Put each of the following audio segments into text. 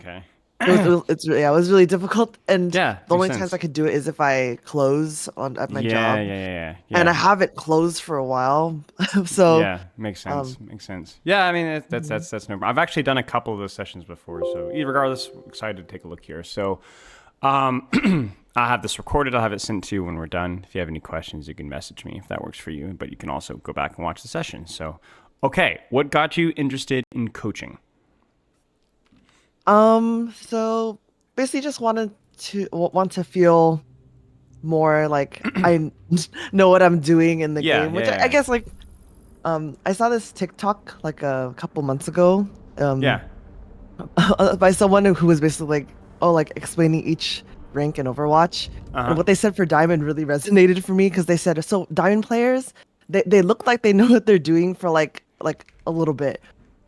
Okay. It was really difficult, and Yeah, the makes only times I sense. could do it is if I close on at my Yeah, job, yeah, yeah, and I yeah. haven't closed for a while, so Yeah, makes sense. um. Makes sense. Yeah, I mean that's Mhm. that's no problem. I've actually done a couple of those sessions before, so regardless, excited to take a look here. So, I'll have this recorded. I'll have it sent to you when we're done. If you have any questions, you can message me if that works for you. But you can also go back and watch the session. So, okay, what got you interested in coaching? So basically, just want to feel more like I know what I'm doing in the Yeah, game, which I yeah, guess like I saw this TikTok like a couple months ago, yeah, by someone who was basically like, oh, like explaining each rank in Overwatch. yeah. Uh And huh. what they said for Diamond really resonated for me because they said, so Diamond players, they look like they know what they're doing for like a little bit,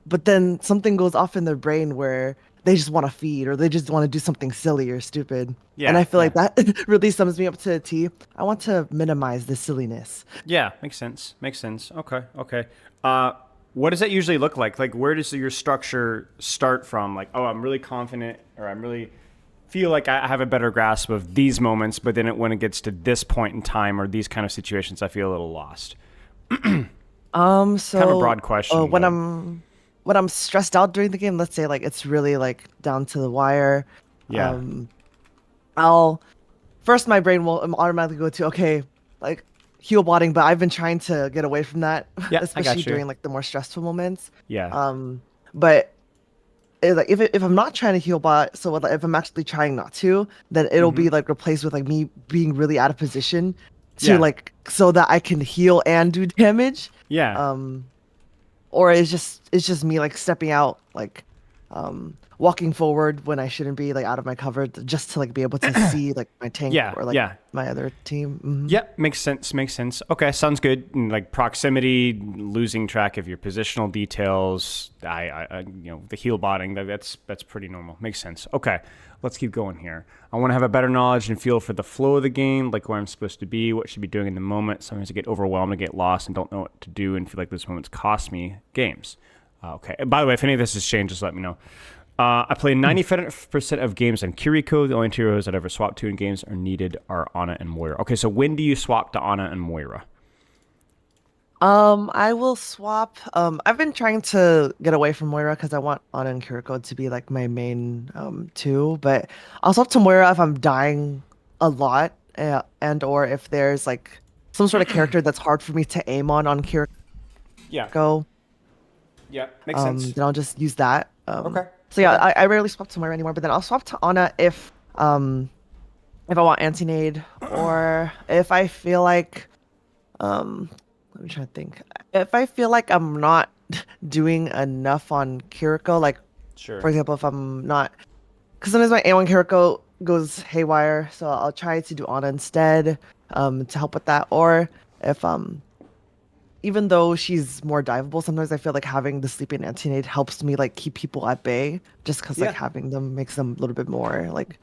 but then something goes off in their brain where they just want to feed or they just want to do something silly or stupid. And I Yeah, feel yeah, like that really sums me up to a T. I want to minimize the silliness. yeah. Makes sense. Makes sense. Okay, okay. Uh, what does that usually look like? Like, where does your structure start from? Like, oh, I'm really confident, or I'm really feel like I have a better grasp of these moments, but then when it gets to this point in time or these kind of situations, I feel a little lost. Kind of a So broad question, when but I'm stressed out during the game, let's say like it's really like down to the wire, yeah, um, I'll first my brain will automatically go to okay, like heal botting, but I've been trying to get away from that, yeah, I especially got you. during like the more stressful moments. Yeah, Um, but like if I'm not trying to heal bot, so like, if I'm actually trying not to, then it'll mm-hmm. be like replaced with like me being really out of position to Yeah, like so that I can heal and do damage. yeah, Um, or it's just me like stepping out like walking forward when I shouldn't be like out of my cover just to like be able to see like my tank yeah, or like yeah. my other team. Hmm. Yeah, makes sense. Makes sense. Okay, sounds good. And, like proximity, losing track of your positional details. The heel botting. That's pretty normal. Makes sense. Okay, let's keep going here. I want to have a better knowledge and feel for the flow of the game, like where I'm supposed to be, what I should be doing in the moment. Sometimes I get overwhelmed, I get lost, and don't know what to do, and feel like those moments cost me games. Okay. And by the way, if any of this has changed, just let me know. I play 90% of games on Kiriko. The only two heroes I'd ever swap to in games are needed are Ana and Moira. Okay, so when do you swap to Ana and Moira? I will swap. I've been trying to get away from Moira because I want Ana and Kiriko to be like my main two, but I'll swap to Moira if I'm dying a lot, and or if there's like some sort of character that's hard for me to aim on Yeah. Kiriko. Yeah. Makes sense. Then I'll just use that. Okay. So yeah, Okay. I rarely swap to Moira anymore, but then I'll swap to Ana if I want anti-nade or if I feel like let me try to think. If I feel like I'm not doing enough on Kiriko, like for Sure. example, if I'm not because sometimes my A1 Kiriko goes haywire, so I'll try to do Ana instead, to help with that. Or if even though she's more diveable, sometimes I feel like having the sleeping anti-nade helps me like keep people at bay, just because like Yeah. having them makes them a little bit more like.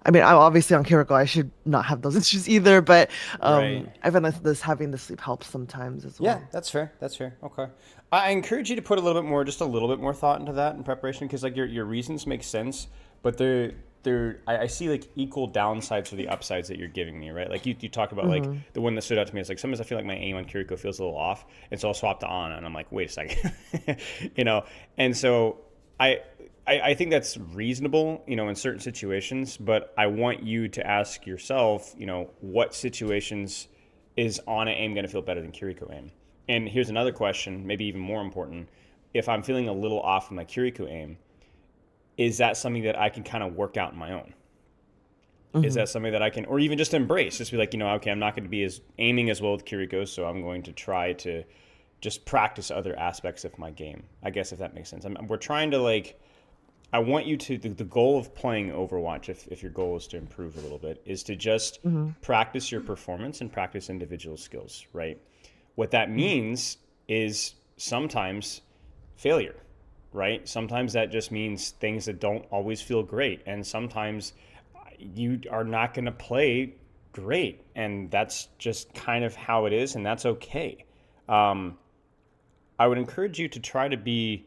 I mean, I'm obviously on Kiriko, I should not have those issues either, but Right. I find that this having the sleep helps sometimes as Yeah, well. that's fair. That's fair. Okay. I encourage you to put a little bit more, just a little bit more thought into that in preparation, because like your reasons make sense, but I see like equal downsides to the upsides that you're giving me, right? Like you talk about like Hmm. the one that stood out to me is like sometimes I feel like my aim on Kiriko feels a little off, and so I'll swap to Ana, and I'm like, wait a second, you know, and so I. I think that's reasonable, in certain situations, but I want you to ask yourself, what situations is Ana aim going to feel better than Kiriko aim? And here's another question, maybe even more important. If I'm feeling a little off in my Kiriko aim, is that something that I can kind of work out on my own? Is Hmm. that something that I can, or even just embrace? Just be like, okay, I'm not going to be as aiming as well with Kiriko, so I'm going to try to just practice other aspects of my game. I guess if that makes sense. We're trying to like, I want you to, the goal of playing Overwatch, if your goal is to improve a little bit, is to just Hmm. practice your performance and practice individual skills, right? What that Hmm. means is sometimes failure, right? Sometimes that just means things that don't always feel great. And sometimes you are not going to play great. And that's just kind of how it is. And that's okay. Um, I would encourage you to try to be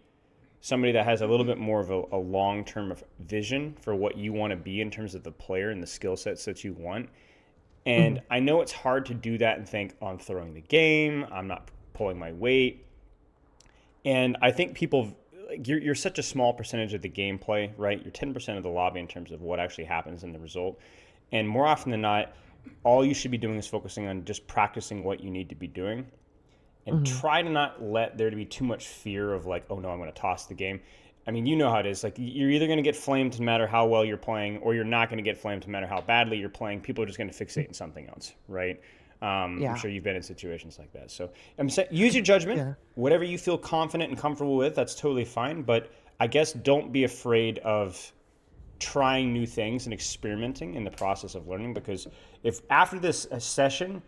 somebody that has a little bit more of a long-term vision for what you want to be in terms of the player and the skill sets that you want. Mhm. And I know it's hard to do that and think, oh, I'm throwing the game, I'm not pulling my weight. And I think people, like, you're such a small percentage of the gameplay, right? You're 10% of the lobby in terms of what actually happens in the result. And more often than not, all you should be doing is focusing on just practicing what you need to be doing, and Mhm. try to not let there to be too much fear of like, oh no, I'm going to toss the game. I mean, you know how it is. Like, you're either going to get flamed no matter how well you're playing, or you're not going to get flamed no matter how badly you're playing. People are just going to fixate on something else, right? I'm Yeah. sure you've been in situations like that. So I'm saying, use your judgment. Yeah. Whatever you feel confident and comfortable with, that's totally fine. But I guess don't be afraid of trying new things and experimenting in the process of learning, because if after this session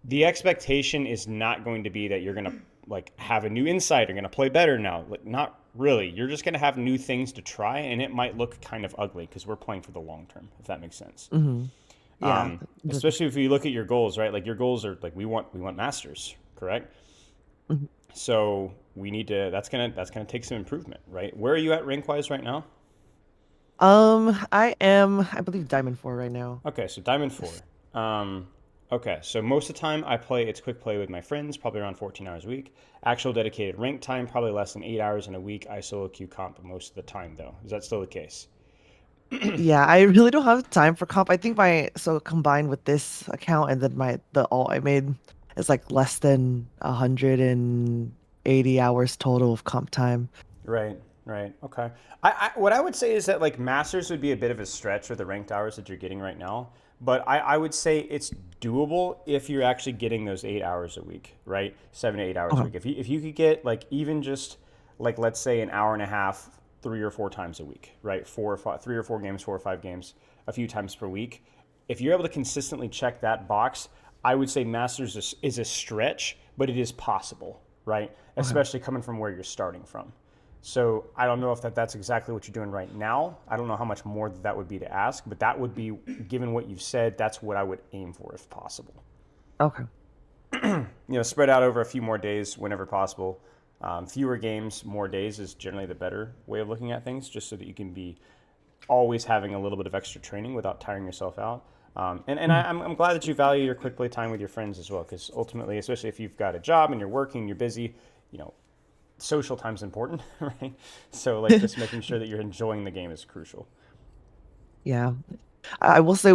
the expectation is not going to be that you're going to like have a new insight or going to play better now. Like, not really. You're just going to have new things to try, and it might look kind of ugly because we're playing for the long term, if that makes sense. Mhm. Yeah. Especially if you look at your goals, right? Like, your goals are like, we want masters, correct? Mhm. So we need to. That's gonna take some improvement, right? Where are you at rank wise right now? I am, I believe, Diamond 4 right now. Okay, so Diamond 4. Um, okay, so most of the time I play, it's quick play with my friends, probably around 14 hours a week. Actual dedicated rank time, probably less than 8 hours in a week. I solo queue comp most of the time, though. Is that still the case? Yeah, I really don't have time for comp. I think my so combined with this account and then the all I made is like less than 180 hours total of comp time. Right, right. Okay. What I would say is that like masters would be a bit of a stretch for the ranked hours that you're getting right now. But I would say it's doable if you're actually getting those 8 hours a week, right? 7 to 8 hours a Okay. week. If you could get like even just like, let's say, an hour and a half, 3 or 4 times a week, right? 4 or 5, 3 or 4 games, 4 or 5 games, a few times per week. If you're able to consistently check that box, I would say masters is a stretch, but it is possible, right? Okay. Especially coming from where you're starting from. So I don't know if that's exactly what you're doing right now. I don't know how much more that would be to ask, but that would be, given what you've said, that's what I would aim for if possible. Okay. Spread out over a few more days whenever possible. Fewer games, more days is generally the better way of looking at things, just so that you can be always having a little bit of extra training without tiring yourself out. And Mhm. I'm glad that you value your quick play time with your friends as well, because ultimately, especially if you've got a job and you're working, you're busy, you know, social time's important, right? So like, just making sure that you're enjoying the game is crucial. Yeah. I will say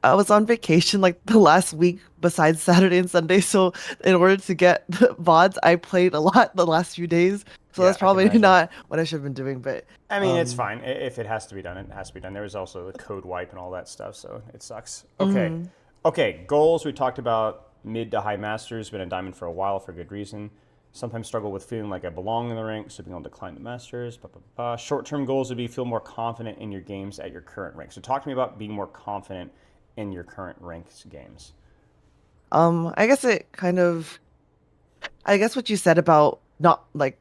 I was on vacation like the last week besides Saturday and Sunday, so in order to get the VODs, I played a lot the last few days. So Yeah, that's I can probably imagine. not what I should have been doing, but I mean, it's um fine. If it has to be done, it has to be done. There was also the code wipe and all that stuff, so it sucks. Okay. mhm. Okay, goals. We talked about mid to high masters, been a diamond for a while for good reason. Sometimes struggle with feeling like I belong in the rank, so being able to climb the masters. Blah, blah, blah. Short-term goals would be feel more confident in your games at your current rank. So talk to me about being more confident in your current ranked games. I guess it kind of I guess what you said about not like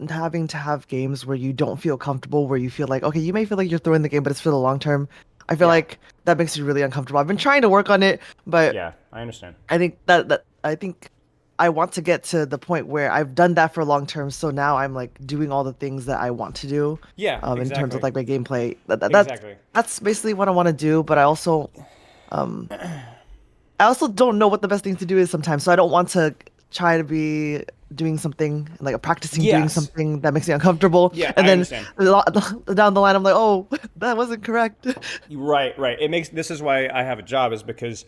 having to have games where you don't feel comfortable, where you feel like, okay, you may feel like you're throwing the game, but it's for the long term. I feel Yeah, like that makes you really uncomfortable. I've been trying to work on it, but yeah, I understand. I think I want to get to the point where I've done that for long term. So now I'm like doing all the things that I want to do, Yeah, in terms of exactly, like my gameplay. exactly. That's basically what I want to do. But um, I also don't know what the best thing to do is sometimes. So I don't want to try to be doing something like practicing doing Yes, something that makes me uncomfortable, yeah, and I then understand. down the line I'm like, oh, that wasn't correct. Right, right. It makes this is why I have a job, is because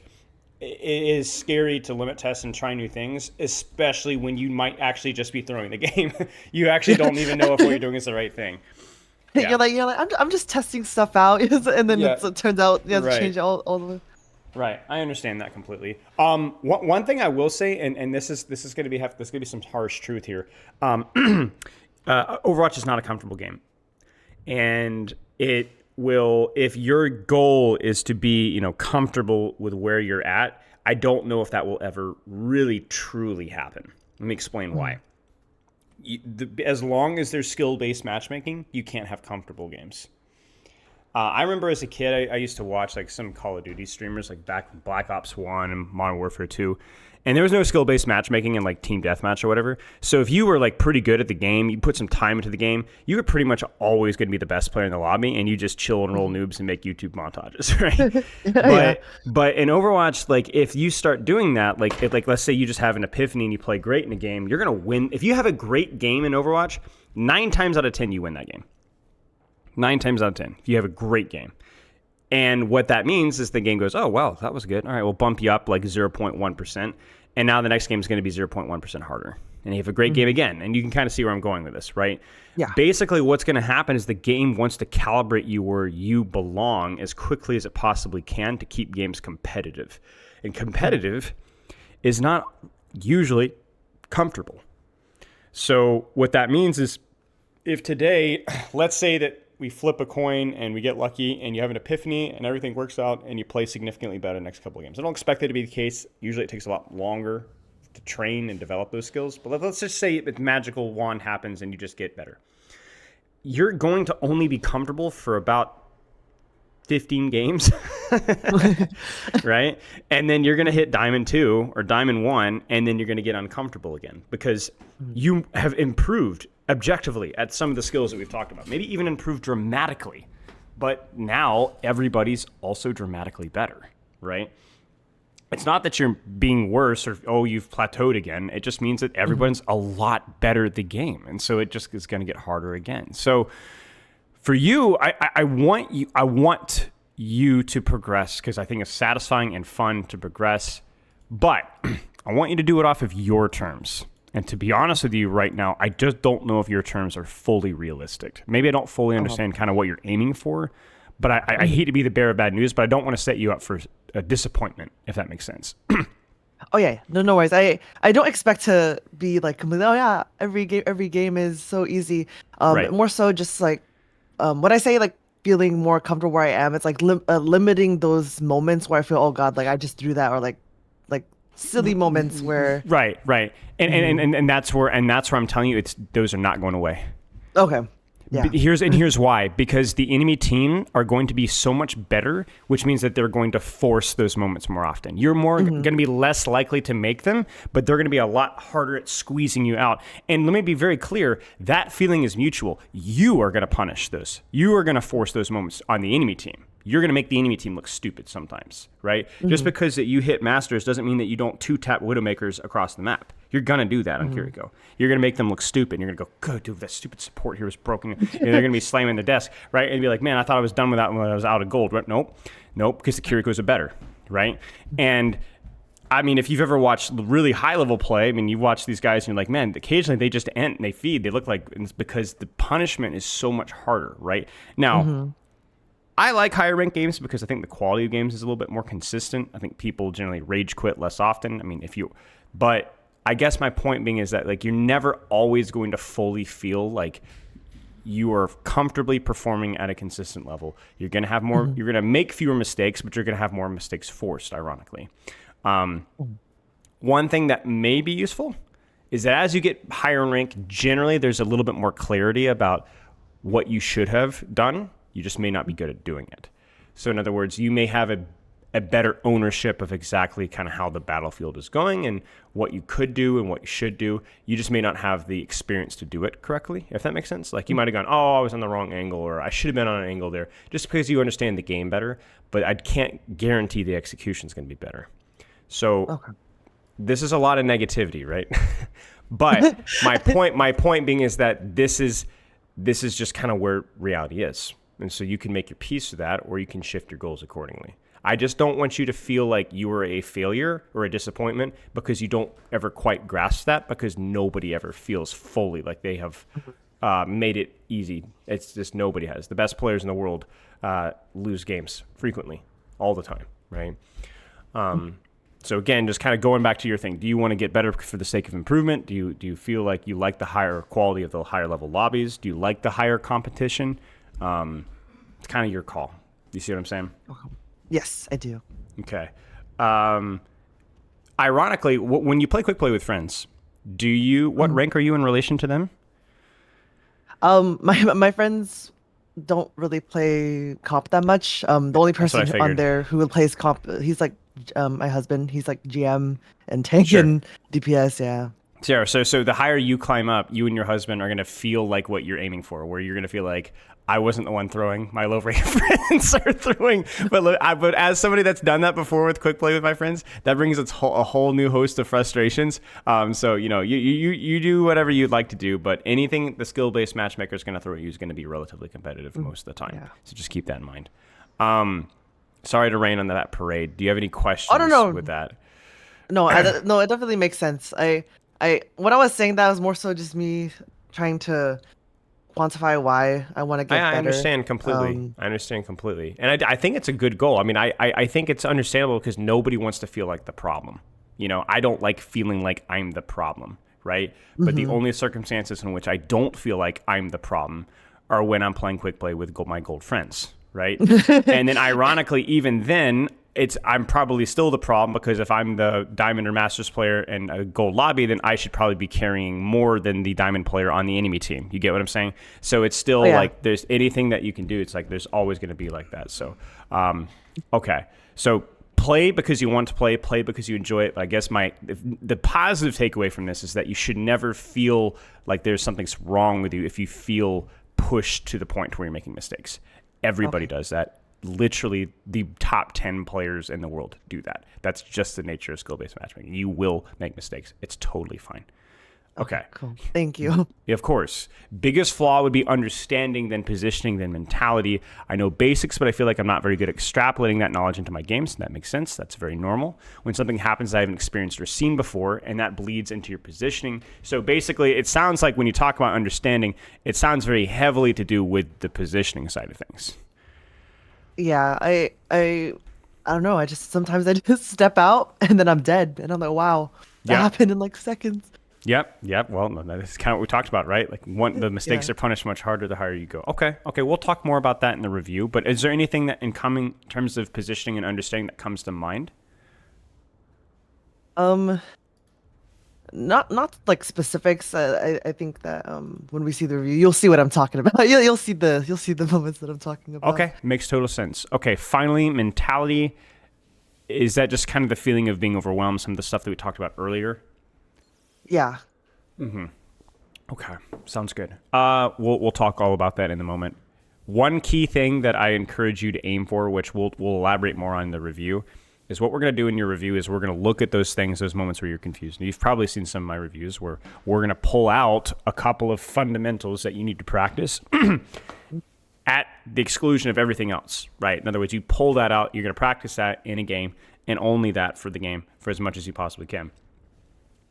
it is scary to limit tests and try new things, especially when you might actually just be throwing the game. You actually don't even know if what you're doing is the right thing. Yeah, I'm just testing stuff out, and then yeah, it turns out you have to right, change all the. right. I understand that completely. One thing I will say, and this is going to be this is going to be some harsh truth here. Overwatch is not a comfortable game, and it will, if your goal is to be comfortable with where you're at, I don't know if that will ever really truly happen. Let me explain Mm, why. As long as there's skill-based matchmaking, you can't have comfortable games. I remember as a kid, I used to watch like some Call of Duty streamers, like back in Black Ops 1 and Modern Warfare 2. And there was no skill-based matchmaking in like team deathmatch or whatever. So if you were like pretty good at the game, you put some time into the game, you were pretty much always going to be the best player in the lobby, and you just chill and roll noobs and make YouTube montages, right? But in Overwatch, like if you start doing that, like let's say you just have an epiphany and you play great in a game, you're going to win. If you have a great game in Overwatch, 9 times out of 10 you win that game. 9 times out of 10 if you have a great game. And what that means is the game goes, oh, wow, that was good. All right, we'll bump you up like 0.1%. And now the next game is going to be 0.1% harder. And you have a great game again. And you can kind of see where I'm going with this, right? Yeah. Basically, what's going to happen is the game wants to calibrate you where you belong as quickly as it possibly can to keep games competitive. And competitive is not usually comfortable. So what that means is if today, let's say that we flip a coin and we get lucky and you have an epiphany and everything works out and you play significantly better the next couple of games. I don't expect that to be the case. Usually it takes a lot longer to train and develop those skills. But let's just say the magical wand happens and you just get better. You're going to only be comfortable for about 15 games, right? And then you're going to hit Diamond 2 or Diamond 1, and then you're going to get uncomfortable again because you have improved objectively at some of the skills that we've talked about, maybe even improved dramatically. But now everybody's also dramatically better, right? It's not that you're being worse or, oh, you've plateaued again. It just means that everyone's a lot better at the game. And so it just is going to get harder again. So for you, I want you to progress because I think it's satisfying and fun to progress. But I want you to do it off of your terms. And to be honest with you right now, I just don't know if your terms are fully realistic. Maybe I don't fully understand kind of what you're aiming for. But I hate to be the bearer of bad news, but I don't want to set you up for a disappointment, if that makes sense. Oh yeah, no worries. I don't expect to be like completely. Oh yeah, every game is so easy. Right. More so just like when I say like feeling more comfortable where I am, it's like limiting those moments where I feel, oh god, like I just threw that, or like silly moments where. Right. And that's where I'm telling you, those are not going away. Okay. Yeah. Here's why. Because the enemy team are going to be so much better, which means that they're going to force those moments more often. You're going to be less likely to make them, but they're going to be a lot harder at squeezing you out. And let me be very clear, that feeling is mutual. You are going to punish those. You are going to force those moments on the enemy team. You're going to make the enemy team look stupid sometimes, right? Just because that you hit Masters doesn't mean that you don't two-tap Widowmakers across the map. You're going to do that on Kiriko. You're going to make them look stupid. You're going to go, good, dude, that stupid support here was broken. And they're going to be slamming the desk, right? And be like, man, I thought I was done with that when I was out of gold. Right? Nope, because the Kirikos are better, right? And I mean, if you've ever watched really high-level play, I mean, you watch these guys and you're like, man, occasionally they just end and they feed. They look like, it's because the punishment is so much harder, right? Now, I like higher ranked games because I think the quality of games is a little bit more consistent. I think people generally rage quit less often. I mean, but I guess my point being is that like you're never always going to fully feel like you are comfortably performing at a consistent level. You're going to have more, you're going to make fewer mistakes, but you're going to have more mistakes forced, ironically. One thing that may be useful is that as you get higher in rank, generally there's a little bit more clarity about what you should have done. You just may not be good at doing it. So in other words, you may have a better ownership of exactly kind of how the battlefield is going and what you could do and what you should do. You just may not have the experience to do it correctly, if that makes sense. Like you might have gone, oh, I was on the wrong angle, or I should have been on an angle there, just because you understand the game better. But I can't guarantee the execution is going to be better. So this is a lot of negativity, right? But my point being is that this is just kind of where reality is. And so you can make your peace with that, or you can shift your goals accordingly. I just don't want you to feel like you were a failure or a disappointment because you don't ever quite grasp that, because nobody ever feels fully like they have made it easy. It's just nobody has. The best players in the world lose games frequently, all the time, right? So again, just kind of going back to your thing. Do you want to get better for the sake of improvement? Do you feel like you like the higher quality of the higher level lobbies? Do you like the higher competition? It's kind of your call. You see what I'm saying? Yes, I do. Okay. Ironically, when you play quick play with friends, what rank are you in relation to them? My friends don't really play comp that much. The only That's what I person on figured. there who plays comp, he's like my husband. He's like GM and tank Sure. and DPS. Yeah. Sarah, so the higher you climb up, you and your husband are gonna feel like what you're aiming for, where you're gonna feel like I wasn't the one throwing, my low rate friends are throwing. But as somebody that's done that before with quick play with my friends, that brings a whole new host of frustrations. So you do whatever you'd like to do, but anything the skill based matchmaker is gonna throw at you is gonna be relatively competitive most of the time. Yeah. So just keep that in mind. Sorry to rain on that parade. Do you have any Oh no questions with no that? no no, it definitely makes sense. When I was saying that was more so just me trying to quantify why I want to get I better. understand completely. I understand completely. And I think it's a good goal. I mean, I think it's understandable because nobody wants to feel like the problem. I don't like feeling like I'm the problem, right? But the Hmm. only circumstances in which I don't feel like I'm the problem are when I'm playing quick play with my gold friends, right? And then ironically, even then, I'm probably still the problem because if I'm the diamond or masters player and a gold lobby, then I should probably be carrying more than the diamond player on the enemy team. You get what I'm saying? So it's Oh still yeah. like there's anything that you can do. It's like there's always going to be like that. So, okay. So play because you want to play because you enjoy it. I guess the positive takeaway from this is that you should never feel like there's something wrong with you if you feel pushed to the point where you're making mistakes. Everybody Okay. does that. Literally, the top 10 players in the world do that. That's just the nature of skill-based matchmaking. You will make mistakes. It's totally fine. Okay. Cool. Thank you. Yeah, of course. Biggest flaw would be understanding, then positioning, then mentality. I know basics, but I feel like I'm not very good at extrapolating that knowledge into my games. That makes sense. That's very normal. When something happens that I haven't experienced or seen before, and that bleeds into your positioning. So basically, it sounds like when you talk about understanding, it sounds very heavily to do with the positioning side of things. Yeah, I don't know. I just sometimes I just step out and then I'm dead, and I'm like, wow, that Yeah. happened in like seconds. Yep. Well, no, that's kind of what we talked about, right? Like, the mistakes Yeah. are punished much harder the higher you go. Okay. We'll talk more about that in the review. But is there anything that, in terms of positioning and understanding, that comes to mind? Um, not like specifics. I think that when we see the review, you'll see what I'm talking about. You'll see the moments that I'm talking about. Okay, makes total sense. Okay, finally, mentality. Is that just kind of the feeling of being overwhelmed? Some of the stuff that we talked about earlier. Yeah. Okay, sounds good. We'll talk all about that in a moment. One key thing that I encourage you to aim for, which we'll elaborate more on in the review, is what we're going to do in your review is we're going to look at those things, those moments where you're confused. And you've probably seen some of my reviews where we're going to pull out a couple of fundamentals that you need to practice at the exclusion of everything else, right? In other words, you pull that out, you're going to practice that in a game and only that for the game for as much as you possibly can.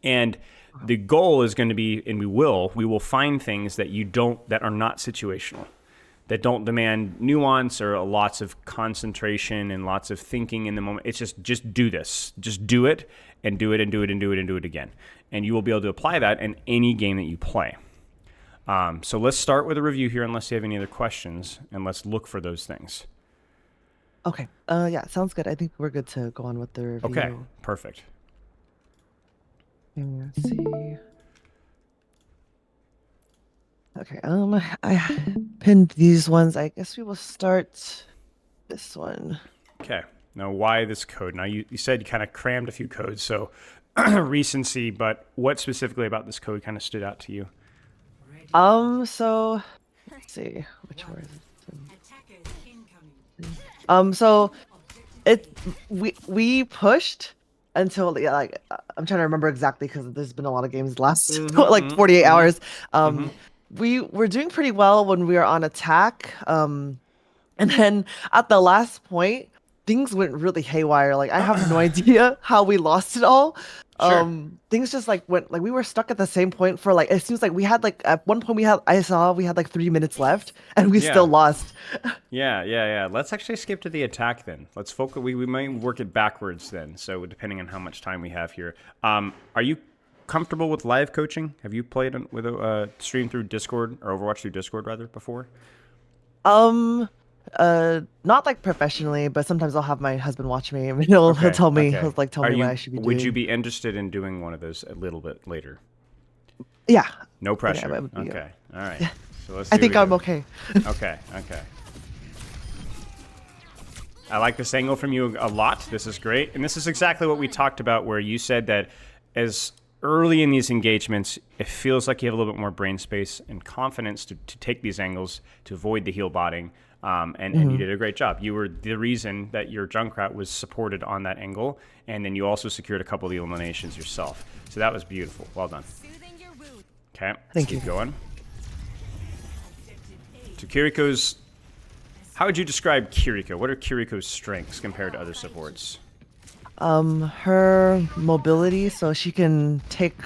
And the goal is going to be, and we will find things that that are not situational, that don't demand nuance or lots of concentration and lots of thinking in the moment. It's just do this. Just do it and do it and do it and do it and do it again. And you will be able to apply that in any game that you play. So let's start with a review here unless you have any other questions, and let's look for those things. Okay. Yeah, sounds good. I think we're good to go on with the Okay, review. perfect. Let's see. Okay. I pinned these ones. I guess we will start this one. Okay. Now, why this code? Now, you said you kind of crammed a few codes, so recency, but what specifically about this code kind of stood out to you? So let's see which one is it? So it we pushed until yeah, like I'm trying to remember exactly because there's been a lot of games the last like 48 hours. We were doing pretty well when we were on attack. And then at the last point, things went really haywire. Like I have no idea how we lost it all. Sure. Things just like went like we were stuck at the same point for like it seems like we had like at one point we had like 3 minutes left and we still Yeah. lost. Yeah. Let's actually skip to the attack then. Let's focus. We might work it backwards then. So depending on how much time we have here, are you comfortable with live coaching? Have you played with a stream through Discord or Overwatch through Discord rather before? Um, not like professionally, but sometimes I'll have my husband watch me and he'll tell me he'll like tell Are me what you? I should be Would you doing. be interested in doing one of those a little bit later? Yeah. No Yeah, pressure. that would be Okay. All right. So let's. I think I'm okay. Okay. Okay. I like this angle from you a lot. This is great. And this is exactly what we talked about, where you said that as early in these engagements, it feels like you have a little bit more brain space and confidence to take these angles to avoid the heel botting. And you did a great job. You were the reason that your Junkrat was supported on that angle. And then you also secured a couple of the eliminations yourself. So that was beautiful. Well done. Okay. Thank Keep you. going. So Kiriko's... How would you describe Kiriko? What are Kiriko's strengths compared to other supports? Her mobility, so she can take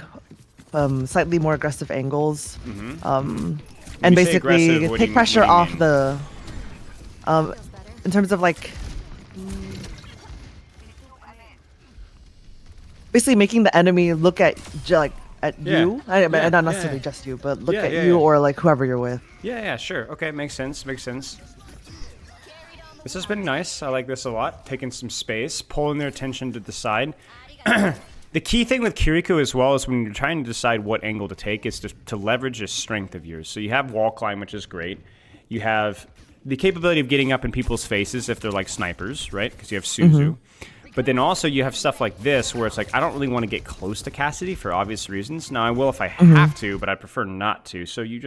slightly more aggressive angles, and basically take pressure off the. In terms of like, basically making the enemy look at you. Not necessarily just you, but look at you or like whoever you're with. Yeah, sure. Okay, makes sense. Makes sense. This has been nice. I like this a lot. Taking some space, pulling their attention to the side. The key thing with Kiriko as well is when you're trying to decide what angle to take is to leverage a strength of yours. So you have wall climb, which is great. You have the capability of getting up in people's faces if they're like snipers, right? Because you have Suzu. But then also you have stuff like this where it's like, I don't really want to get close to Cassidy for obvious reasons. Now I will if I have to, but I prefer not to. So you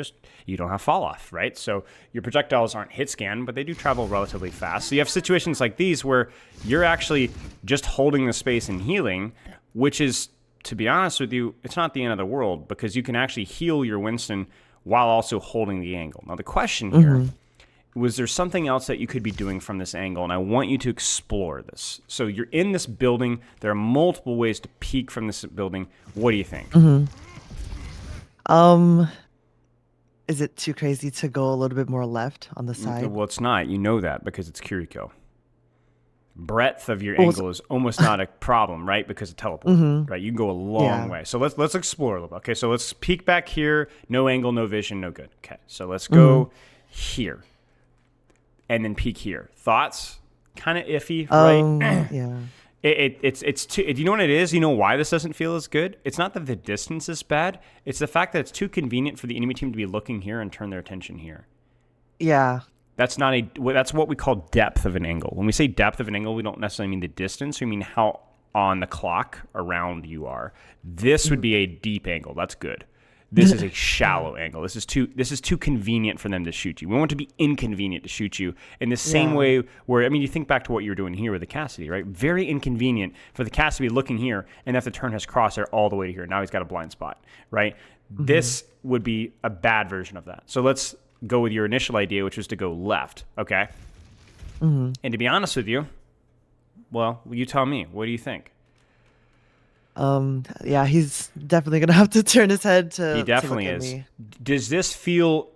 don't have fall off, right? So your projectiles aren't hit scan, but they do travel relatively fast. So you have situations like these where you're actually just holding the space and healing, which is, to be honest with you, it's not the end of the world because you can actually heal your Winston while also holding the angle. Now the question here, was there something else that you could be doing from this angle? And I want you to explore this. So you're in this building. There are multiple ways to peek from this building. What do you think? Is it too crazy to go a little bit more left on the side? Well, it's not. You know that because it's Kiriko. Breadth of your angle is almost not a problem, right? Because of teleport, right? You can go a long way. So let's explore a little bit. Okay, so let's peek back here. No angle, no vision, no good. Okay, so let's go here. And then peek here. Thoughts? Kind of iffy, right? Yeah. It's too. You know what it is? You know why this doesn't feel as good? It's not that the distance is bad. It's the fact that it's too convenient for the enemy team to be looking here and turn their attention here. Yeah. That's what we call depth of an angle. When we say depth of an angle, we don't necessarily mean the distance. We mean how on the clock around you are. This would be a deep angle. That's good. This is a shallow angle. This is too convenient for them to shoot you. We want it to be inconvenient to shoot you in the same way where, I mean, you think back to what you were doing here with the Cassidy, right? Very inconvenient for the Cassidy to be looking here and have to turn his crosshair all the way to here. Now he's got a blind spot, right? This would be a bad version of that. So let's go with your initial idea, which was to go left, okay? And to be honest with you, well, you tell me. What do you think? Yeah, he's definitely gonna have to turn his head to. He definitely to look is. at me. Does this feel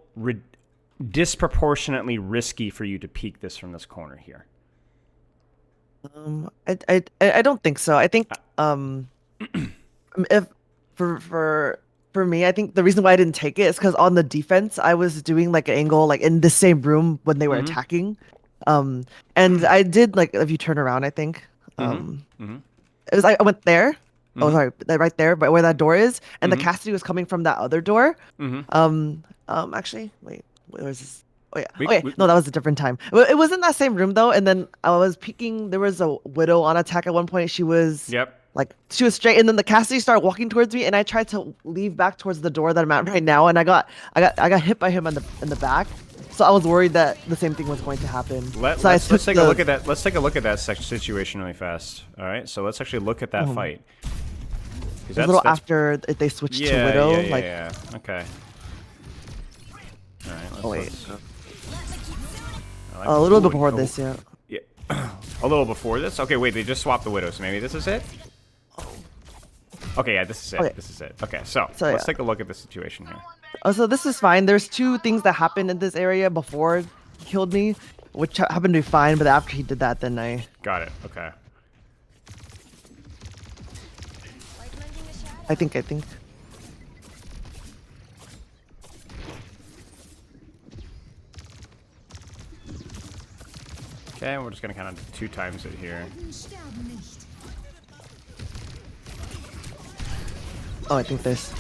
disproportionately risky for you to peek this from this corner here? I don't think so. I think if for me, I think the reason why I didn't take it is because on the defense, I was doing like an angle like in the same room when they were attacking, and I did like if you turn around, I think it was I went there. Oh, sorry, right there, but where that door is, and the Cassidy was coming from that other door. Actually, wait, where is this? Oh yeah, no, that was a different time. It was in that same room though, and then I was peeking. There was a widow on attack at one point. She was like she was straight, and then the Cassidy started walking towards me, and I tried to leave back towards the door that I'm at right now, and I got hit by him in the back. So I was worried that the same thing was going to happen. Let's take a look at that. Let's take a look at that situation really fast. All right, so let's actually look at that fight. That's a little after they switched to Widow. Okay. All right. Wait. A little bit before this, yeah. A little before this? Okay, wait, they just swapped the Widow, so maybe this is it? Okay, yeah, this is it. Okay. This is it. Okay, so let's take a look at the situation here. Oh, so this is fine. There's two things that happened in this area before he killed me, which happened to be fine, but after he did that, then I... Got it, okay. I think. Okay, we're just gonna kind of 2 times it here. Oh, I think this.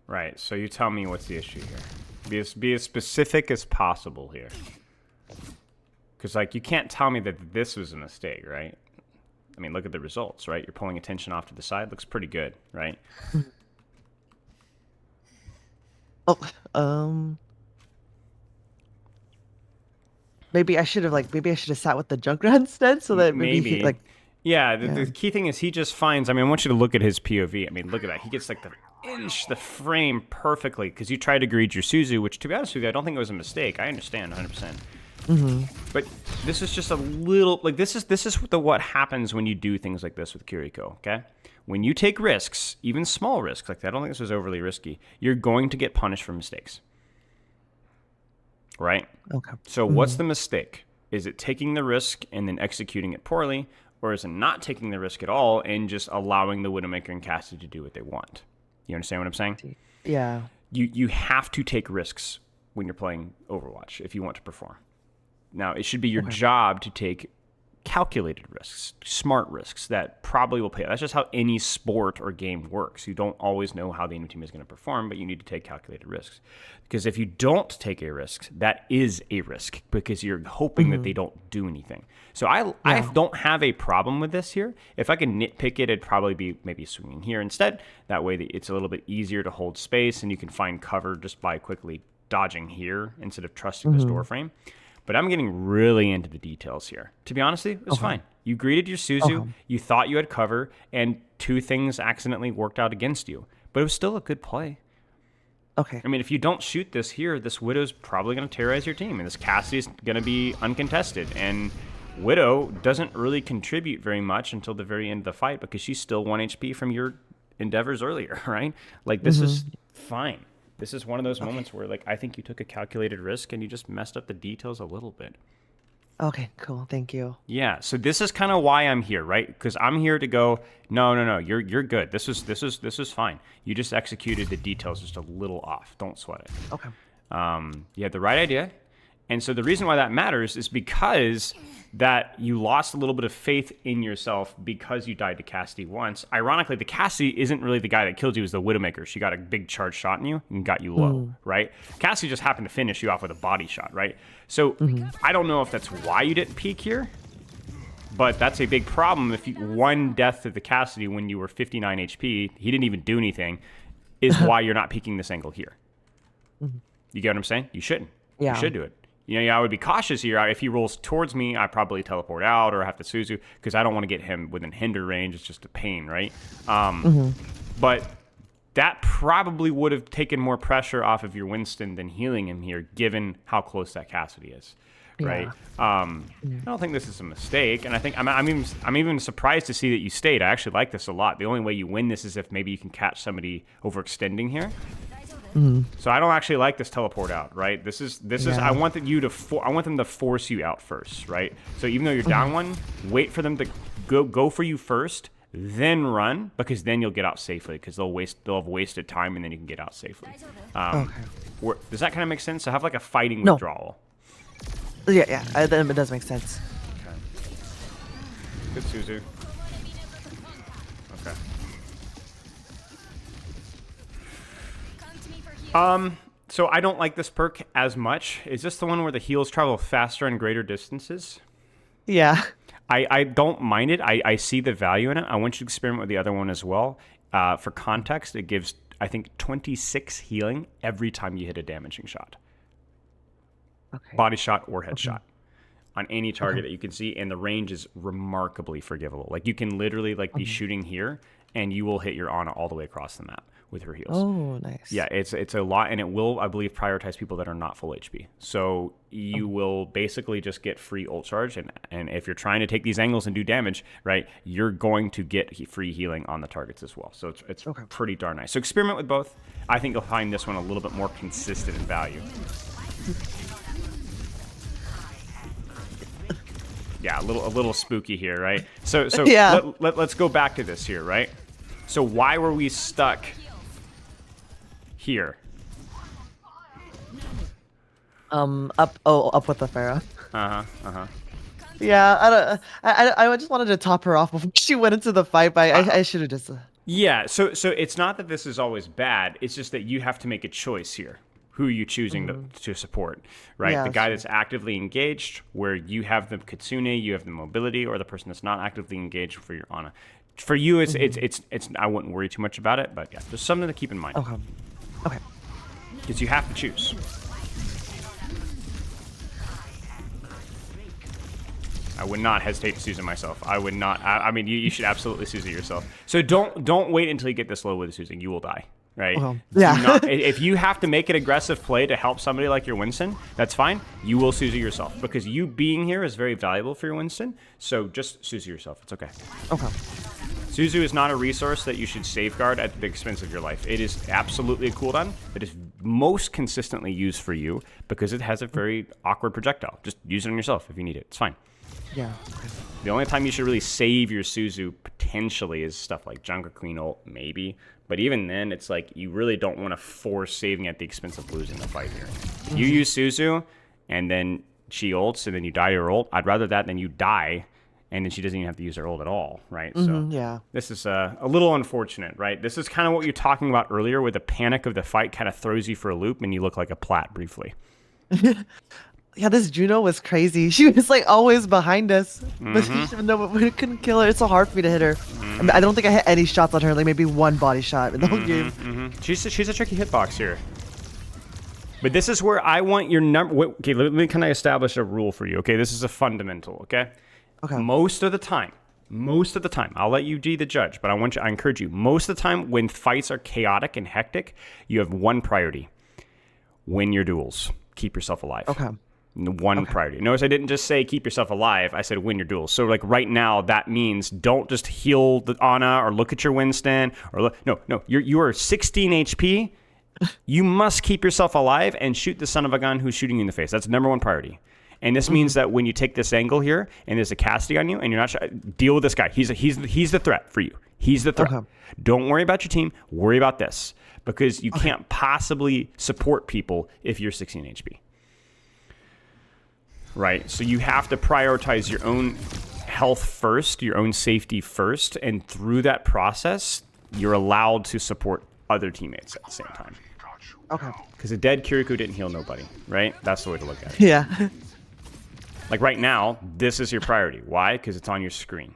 Right, so you tell me what's the issue here. Be as specific as possible here. Because, like, you can't tell me that this was a mistake, right? I mean, look at the results, right? You're pulling attention off to the side. Looks pretty good, right? Oh, maybe I should have sat with the Junkrat instead, so that maybe he Maybe. like Yeah, the yeah. key thing is he just finds. I mean, I want you to look at his POV. I mean, look at that. He gets like the frame perfectly because you tried to greed your Suzu, which, to be honest with you, I don't think it was a mistake. I understand 100%. But this is just a little like this is what happens when you do things like this with Kiriko. Okay, when you take risks, even small risks like that, I don't think this was overly risky. You're going to get punished for mistakes, right? Okay. So what's the mistake? Is it taking the risk and then executing it poorly, or is it not taking the risk at all and just allowing the Widowmaker and Cassie to do what they want? You understand what I'm saying? Yeah. You have to take risks when you're playing Overwatch if you want to perform. Now, it should be your job to take calculated risks, smart risks that probably will pay. That's just how any sport or game works. You don't always know how the enemy team is going to perform, but you need to take calculated risks. Because if you don't take a risk, that is a risk because you're hoping that they don't do anything. So I don't have a problem with this here. If I can nitpick it, it'd probably be maybe swinging here instead. That way it's a little bit easier to hold space and you can find cover just by quickly dodging here instead of trusting this door frame. But I'm getting really into the details here. To be honest with you, it was fine. You greeted your Suzu, you thought you had cover, and two things accidentally worked out against you. But it was still a good play. Okay. I mean, if you don't shoot this here, this Widow's probably going to terrorize your team, and this Cassie's going to be uncontested. And Widow doesn't really contribute very much until the very end of the fight because she's still 1 HP from your endeavors earlier, right? Like, this is fine. This is one of those moments where, like, I think you took a calculated risk and you just messed up the details a little bit. Okay, cool. Thank you. Yeah, so this is kind of why I'm here, right? Because I'm here to go, no, you're good. This is fine. You just executed the details just a little off. Don't sweat it. Okay. You had the right idea. And so the reason why that matters is because that you lost a little bit of faith in yourself because you died to Cassidy once. Ironically, the Cassidy isn't really the guy that killed you, it was the Widowmaker. She got a big charge shot in you and got you low, right? Cassidy just happened to finish you off with a body shot, right? So I don't know if that's why you didn't peek here, but that's a big problem. If you one death to the Cassidy when you were 59 HP, he didn't even do anything, is why you're not peeking this angle here. You get what I'm saying? You shouldn't. Yeah. You should do it. You know, yeah, I would be cautious here. If he rolls towards me, I probably teleport out or have to Suzu because I don't want to get him within hinder range. It's just a pain, right? But that probably would have taken more pressure off of your Winston than healing him here, given how close that Cassidy is, right? I don't think this is a mistake, and I think I'm even surprised to see that you stayed. I actually like this a lot. The only way you win this is if maybe you can catch somebody overextending here. So I don't actually like this teleport out, right? This is I want them to force you out first, right? So even though you're down one, wait for them to go for you first, then run, because then you'll get out safely because they'll have wasted time and then you can get out safely. Does that kind of make sense? So have like a fighting withdrawal. Yeah, it does make sense. Okay. Good Suzu. Okay. So I don't like this perk as much. Is this the one where the heals travel faster and greater distances? Yeah. I don't mind it. I see the value in it. I want you to experiment with the other one as well. For context, it gives, I think, 26 healing every time you hit a damaging shot. Okay. Body shot or headshot. On any target that you can see, and the range is remarkably forgivable. Like, you can literally be shooting here, and you will hit your Ana all the way across the map with her heals. Oh, nice. Yeah, it's a lot, and it will, I believe, prioritize people that are not full HP. So you will basically just get free ult charge, and if you're trying to take these angles and do damage, right, you're going to get free healing on the targets as well. So it's pretty darn nice. So experiment with both. I think you'll find this one a little bit more consistent in value. Yeah, a little spooky here, right? So yeah. Let's go back to this here, right? So why were we stuck here? Up with the Pharaoh. Yeah, I just wanted to top her off before she went into the fight, but I should have just. Yeah, so it's not that this is always bad. It's just that you have to make a choice here, who are you choosing to support, right? Yeah, the guy that's that's actively engaged, where you have the Kitsune, you have the mobility, or the person that's not actively engaged for your Ana. For you, it's I wouldn't worry too much about it, but yeah, just something to keep in mind. Okay. Okay. Because you have to choose. I would not hesitate to Suzu myself. I would not. I mean, you should absolutely Suzu yourself. So don't wait until you get this low with Suzu. You will die, right? Yeah. If you have to make an aggressive play to help somebody like your Winston, that's fine. You will Suzu yourself because you being here is very valuable for your Winston. So just Suzu yourself. It's okay. Okay. Suzu is not a resource that you should safeguard at the expense of your life. It is absolutely a cooldown that is most consistently used for you because it has a very awkward projectile. Just use it on yourself if you need it. It's fine. Yeah. The only time you should really save your Suzu potentially is stuff like Junk or Clean Ult, maybe. But even then, it's like you really don't want to force saving at the expense of losing the fight here. You use Suzu, and then she ults, and then you die your ult. I'd rather that than you die, and then she doesn't even have to use her ult at all, right? So Yeah. this is a little unfortunate, right? This is kind of what you're talking about earlier, where the panic of the fight kind of throws you for a loop, and you look like a plat briefly. Yeah, this Juno was crazy. She was like always behind us, but even though we couldn't kill her, it's so hard for me to hit her. I mean, I don't think I hit any shots on her, like maybe one body shot in the whole game. She's a tricky hitbox here. But this is where I want your number. Okay, let me kind of establish a rule for you. Okay, this is a fundamental. Okay. Okay. Most of the time, I'll let you be the judge, but I encourage you. Most of the time, when fights are chaotic and hectic, you have one priority: win your duels. Keep yourself alive. Okay. One priority. Notice I didn't just say keep yourself alive. I said win your duels. So like right now, that means don't just heal the Ana or look at your Winston or look. No. You are 16 HP. You must keep yourself alive and shoot the son of a gun who's shooting you in the face. That's number one priority. And this means that when you take this angle here and there's a Cassidy on you and you're not deal with this guy. He's the threat for you. He's the threat. Okay. Don't worry about your team. Worry about this because you can't possibly support people if you're 16 HP. Right, so you have to prioritize your own health first, your own safety first, and through that process, you're allowed to support other teammates at the same time. Okay. Because a dead Kiriko didn't heal nobody, right? That's the way to look at it. Yeah. Like right now, this is your priority. Why? Because it's on your screen.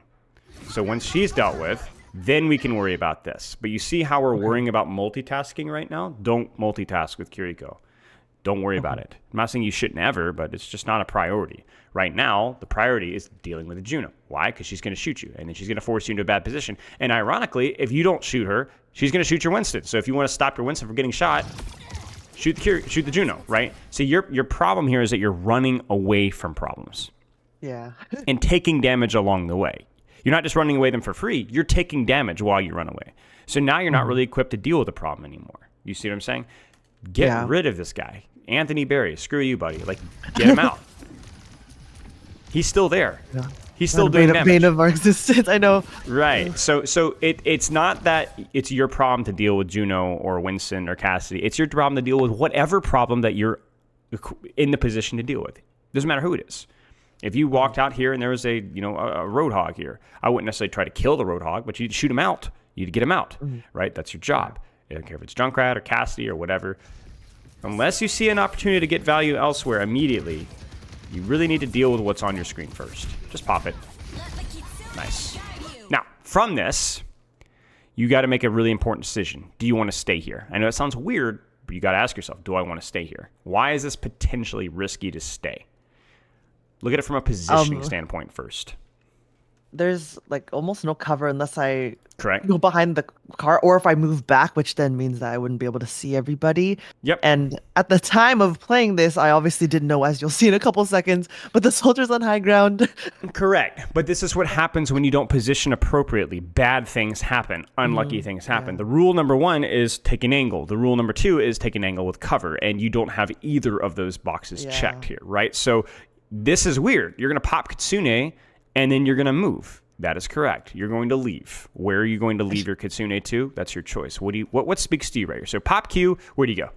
So once she's dealt with, then we can worry about this. But you see how we're worrying about multitasking right now? Don't multitask with Kiriko. Don't worry about it. I'm not saying you shouldn't ever, but it's just not a priority. Right now, the priority is dealing with the Juno. Why? Because she's going to shoot you, and then she's going to force you into a bad position. And ironically, if you don't shoot her, she's going to shoot your Winston. So if you want to stop your Winston from getting shot, shoot the Juno, right? So your problem here is that you're running away from problems. Yeah. And taking damage along the way. You're not just running away them for free. You're taking damage while you run away. So now you're not really equipped to deal with the problem anymore. You see what I'm saying? Get rid of this guy. Anthony Berry, screw you, buddy. Like, get him out. He's still there. Yeah. He's still doing damage. Bane of our existence, I know. Right. So it's not that it's your problem to deal with Juno or Winston or Cassidy. It's your problem to deal with whatever problem that you're in the position to deal with. Doesn't matter who it is. If you walked out here and there was a Roadhog here, I wouldn't necessarily try to kill the Roadhog, but you'd shoot him out. You'd get him out, right? That's your job. I don't care if it's Junkrat or Cassidy or whatever. Unless you see an opportunity to get value elsewhere immediately, you really need to deal with what's on your screen first. Just pop it. Nice. Now, from this, you got to make a really important decision. Do you want to stay here? I know it sounds weird, but you got to ask yourself, do I want to stay here? Why is this potentially risky to stay? Look at it from a positioning standpoint first. There's like almost no cover unless I Correct. go behind the car, or if I move back, which then means that I wouldn't be able to see everybody. Yep. And at the time of playing this, I obviously didn't know, as you'll see in a couple seconds, but the soldier's on high ground. Correct. But this is what happens when you don't position appropriately. Bad things happen. Unlucky things happen. The rule number one is take an angle. The rule number two is take an angle with cover. And you don't have either of those boxes checked here, right? So this is weird. You're going to pop Kitsune, and then you're going to move. That is correct. You're going to leave. Where are you going to leave your Kitsune to? That's your choice. What speaks to you right here? So pop Q, where do you go?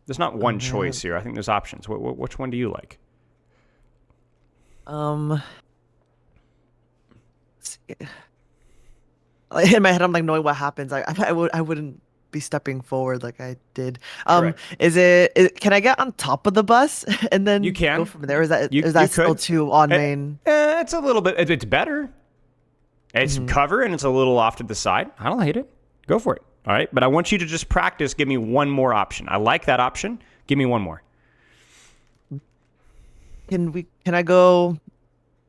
There's not one choice here. I think there's options. Which one do you like? In my head, I'm like knowing what happens. I wouldn't be stepping forward like I did. Correct. Can I get on top of the bus and You then go can. from there? Is that You is you that still could. too on Eh, main? it's a little bit. It's better. It's cover and it's a little off to the side. I don't hate it. Go for it. All right. But I want you to just practice. Give me one more option. I like that option. Give me one more. Can I go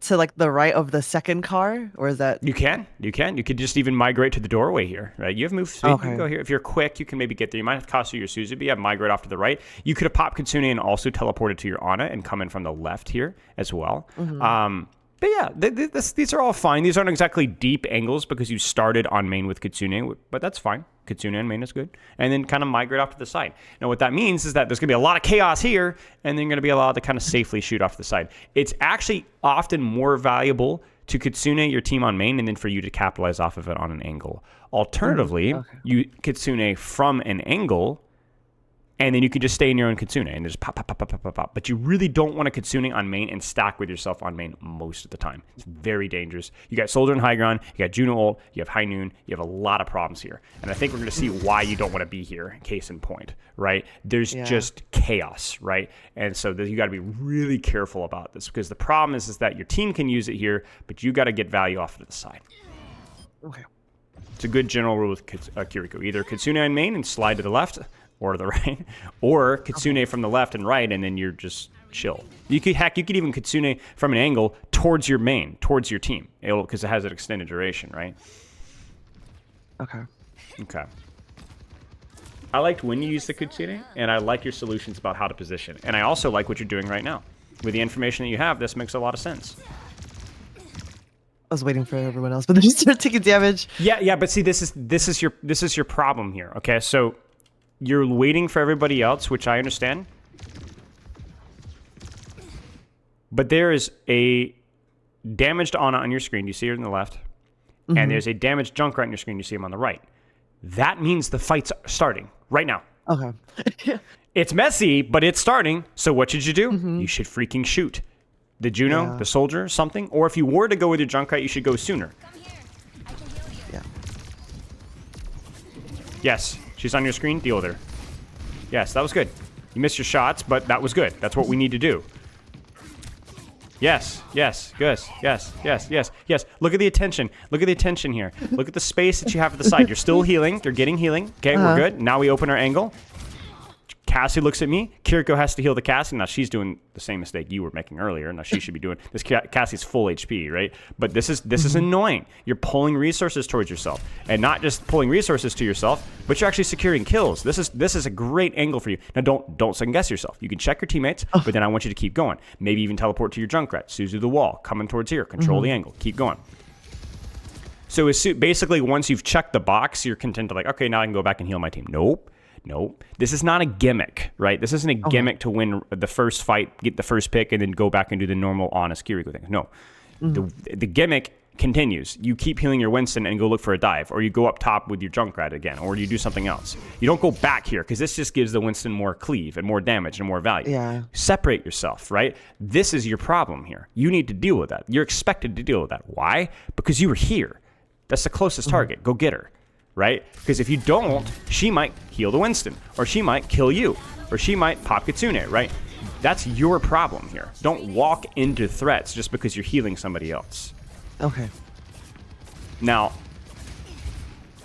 to like the right of the second car, or is that You can. You can. You could just even migrate to the doorway here, right? You have move speed. You can okay? go here. If you're quick, you can maybe get there. You might have to cost you your Suzu, but you have migrate off to the right. You could have popped Kitsune and also teleported to your Ana and come in from the left here as well. But yeah, these are all fine. These aren't exactly deep angles because you started on main with Kitsune, but that's fine. Kitsune and main is good. And then kind of migrate off to the side. Now, what that means is that there's going to be a lot of chaos here, and then you're going to be allowed to kind of safely shoot off to the side. It's actually often more valuable to Kitsune your team on main and then for you to capitalize off of it on an angle. Alternatively, you Kitsune from an angle, and then you can just stay in your own Kitsune and just pop, pop, pop, pop, pop, pop, pop. But you really don't want to Kitsune on main and stack with yourself on main most of the time. It's very dangerous. You got Soldier and High Ground, you got Juno ult, you have High Noon, you have a lot of problems here. And I think we're going to see why you don't want to be here, case in point, right? There's just chaos, right? And so you got to be really careful about this because the problem is that your team can use it here, but you got to get value off to the side. Okay. It's a good general rule with Kiriko. Either Kitsune on main and slide to the left, or the right, or Kitsune from the left and right, and then you're just chill. You could even Kitsune from an angle towards your main, towards your team, because it has an extended duration, right? Okay. Okay. I liked when you used the Kitsune, and I like your solutions about how to position. And I also like what you're doing right now. With the information that you have, this makes a lot of sense. I was waiting for everyone else, but then you start taking damage. Yeah, but see, this is your problem here. Okay, so you're waiting for everybody else, which I understand. But there is a damaged Ana on your screen. You see her on the left. And there's a damaged Junkrat on your screen. You see him on the right. That means the fight's starting right now. Okay. It's messy, but it's starting. So what should you do? You should freaking shoot. The Juno, the Soldier, something. Or if you were to go with your Junkrat, you should go sooner. Yeah. Yes. She's on your screen. Deal with her. Yes, that was good. You missed your shots, but that was good. That's what we need to do. Yes, yes. Look at the attention. Look at the attention here. Look at the space that you have at the side. You're still healing. You're getting healing. Okay, we're good. Now we open our angle. Cassie looks at me. Kiriko has to heal the Cassie. Now she's doing the same mistake you were making earlier. Now she should be doing this. Cassie's full HP, right? But this is annoying. You're pulling resources towards yourself, and not just pulling resources to yourself, but you're actually securing kills. This is a great angle for you. Now don't second guess yourself. You can check your teammates, but then I want you to keep going. Maybe even teleport to your Junkrat. Suzu the wall, coming towards here. Control the angle. Keep going. So basically, once you've checked the box, you're content to like, okay, now I can go back and heal my team. Nope. This is not a gimmick, right? This isn't a gimmick to win the first fight, get the first pick, and then go back and do the normal honest Kiriko thing. No. The gimmick continues. You keep healing your Winston and go look for a dive, or you go up top with your Junkrat again, or you do something else. You don't go back here, because this just gives the Winston more cleave and more damage and more value. Yeah. Separate yourself, right? This is your problem here. You need to deal with that. You're expected to deal with that. Why? Because you were here. That's the closest target. Go get her. Right? Because if you don't, she might heal the Winston, or she might kill you, or she might pop Kitsune, right? That's your problem here. Don't walk into threats just because you're healing somebody else. Okay. Now,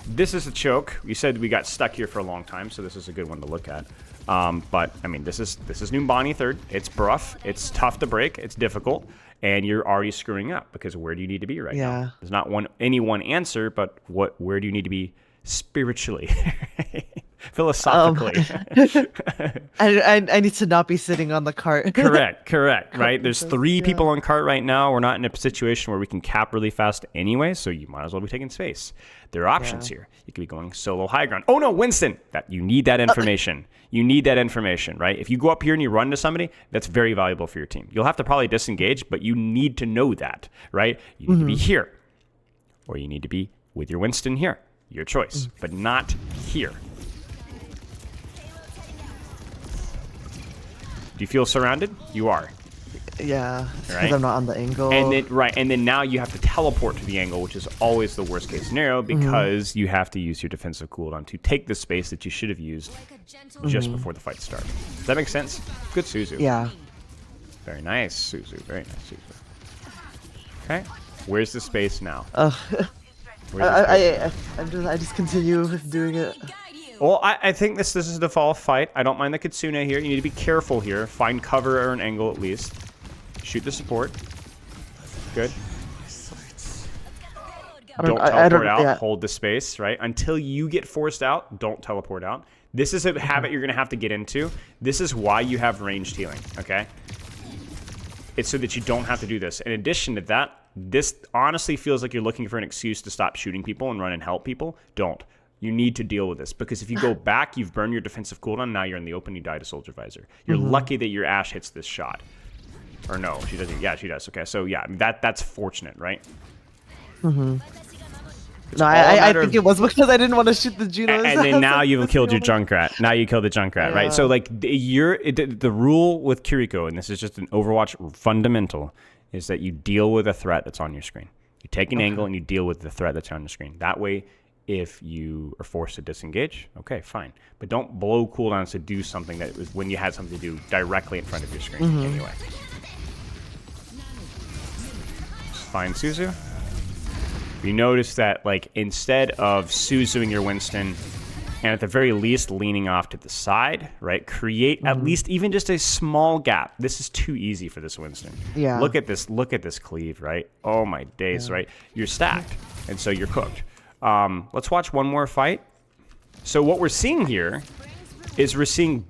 this is a choke. We said we got stuck here for a long time, so this is a good one to look at. But, I mean, this is Numbani third. It's rough. It's tough to break. It's difficult. And you're already screwing up because where do you need to be right now? There's not any one answer, but where do you need to be spiritually, philosophically? I need to not be sitting on the cart. Correct, right? There's 3 people on cart right now. We're not in a situation where we can cap really fast anyway, so you might as well be taking space. There are options here. You could be going solo high ground. Oh no, Winston! You need that information. You need that information, right? If you go up here and you run to somebody, that's very valuable for your team. You'll have to probably disengage, but you need to know that, right? You need to be here, or you need to be with your Winston here. Your choice, but not here. Do you feel surrounded? You are. Yeah, because Right? I'm not on the angle. And then now you have to teleport to the angle, which is always the worst case scenario because you have to use your defensive cooldown to take the space that you should have used just before the fight started. Does that make sense? Good Suzu. Yeah. Very nice, Suzu. Very nice, Suzu. Okay. Where's the space now? I just continue doing it. Well, I think this is the fall fight. I don't mind the Kitsune here. You need to be careful here. Find cover or an angle at least. Shoot the support. Good. Don't teleport out. Yeah. Hold the space, right? Until you get forced out, don't teleport out. This is a habit you're going to have to get into. This is why you have ranged healing, okay? It's so that you don't have to do this. In addition to that, this honestly feels like you're looking for an excuse to stop shooting people and run and help people. Don't. You need to deal with this because if you go back, you've burned your defensive cooldown. Now you're in the open. You die to Soldier Visor. You're lucky that your Ashe hits this shot. Or no, she doesn't. Yeah, she does. Okay, so yeah, I mean, that's fortunate, right? No, I think it was because I didn't want to shoot the Juno. And then now you've killed your Junkrat. Now you killed the Junkrat, right? So like the rule with Kiriko, and this is just an Overwatch fundamental, is that you deal with a threat that's on your screen. You take an angle and you deal with the threat that's on your screen. That way, if you are forced to disengage, okay, fine. But don't blow cooldowns to do something that was when you had something to do directly in front of your screen anyway. Just find Suzu. You notice that, like, instead of Suzuing your Winston, and at the very least leaning off to the side, right? Create at least even just a small gap. This is too easy for this Winston. Yeah. Look at this cleave, right? Oh my days, right? You're stacked, and so you're cooked. Let's watch one more fight. So what we're seeing here is we're seeing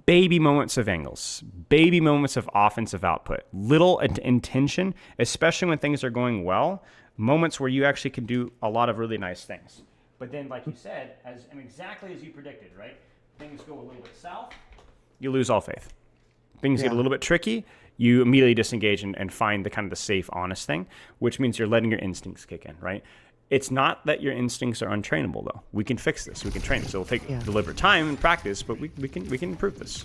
baby moments of angles, baby moments of offensive output, little intention, especially when things are going well. Moments where you actually can do a lot of really nice things. But then, like you said, and exactly as you predicted, right? Things go a little bit south, you lose all faith. Things get a little bit tricky, you immediately disengage and find the kind of the safe, honest thing, which means you're letting your instincts kick in, right? It's not that your instincts are untrainable, though. We can fix this. We can train this. It'll take deliberate time and practice, but we can improve this.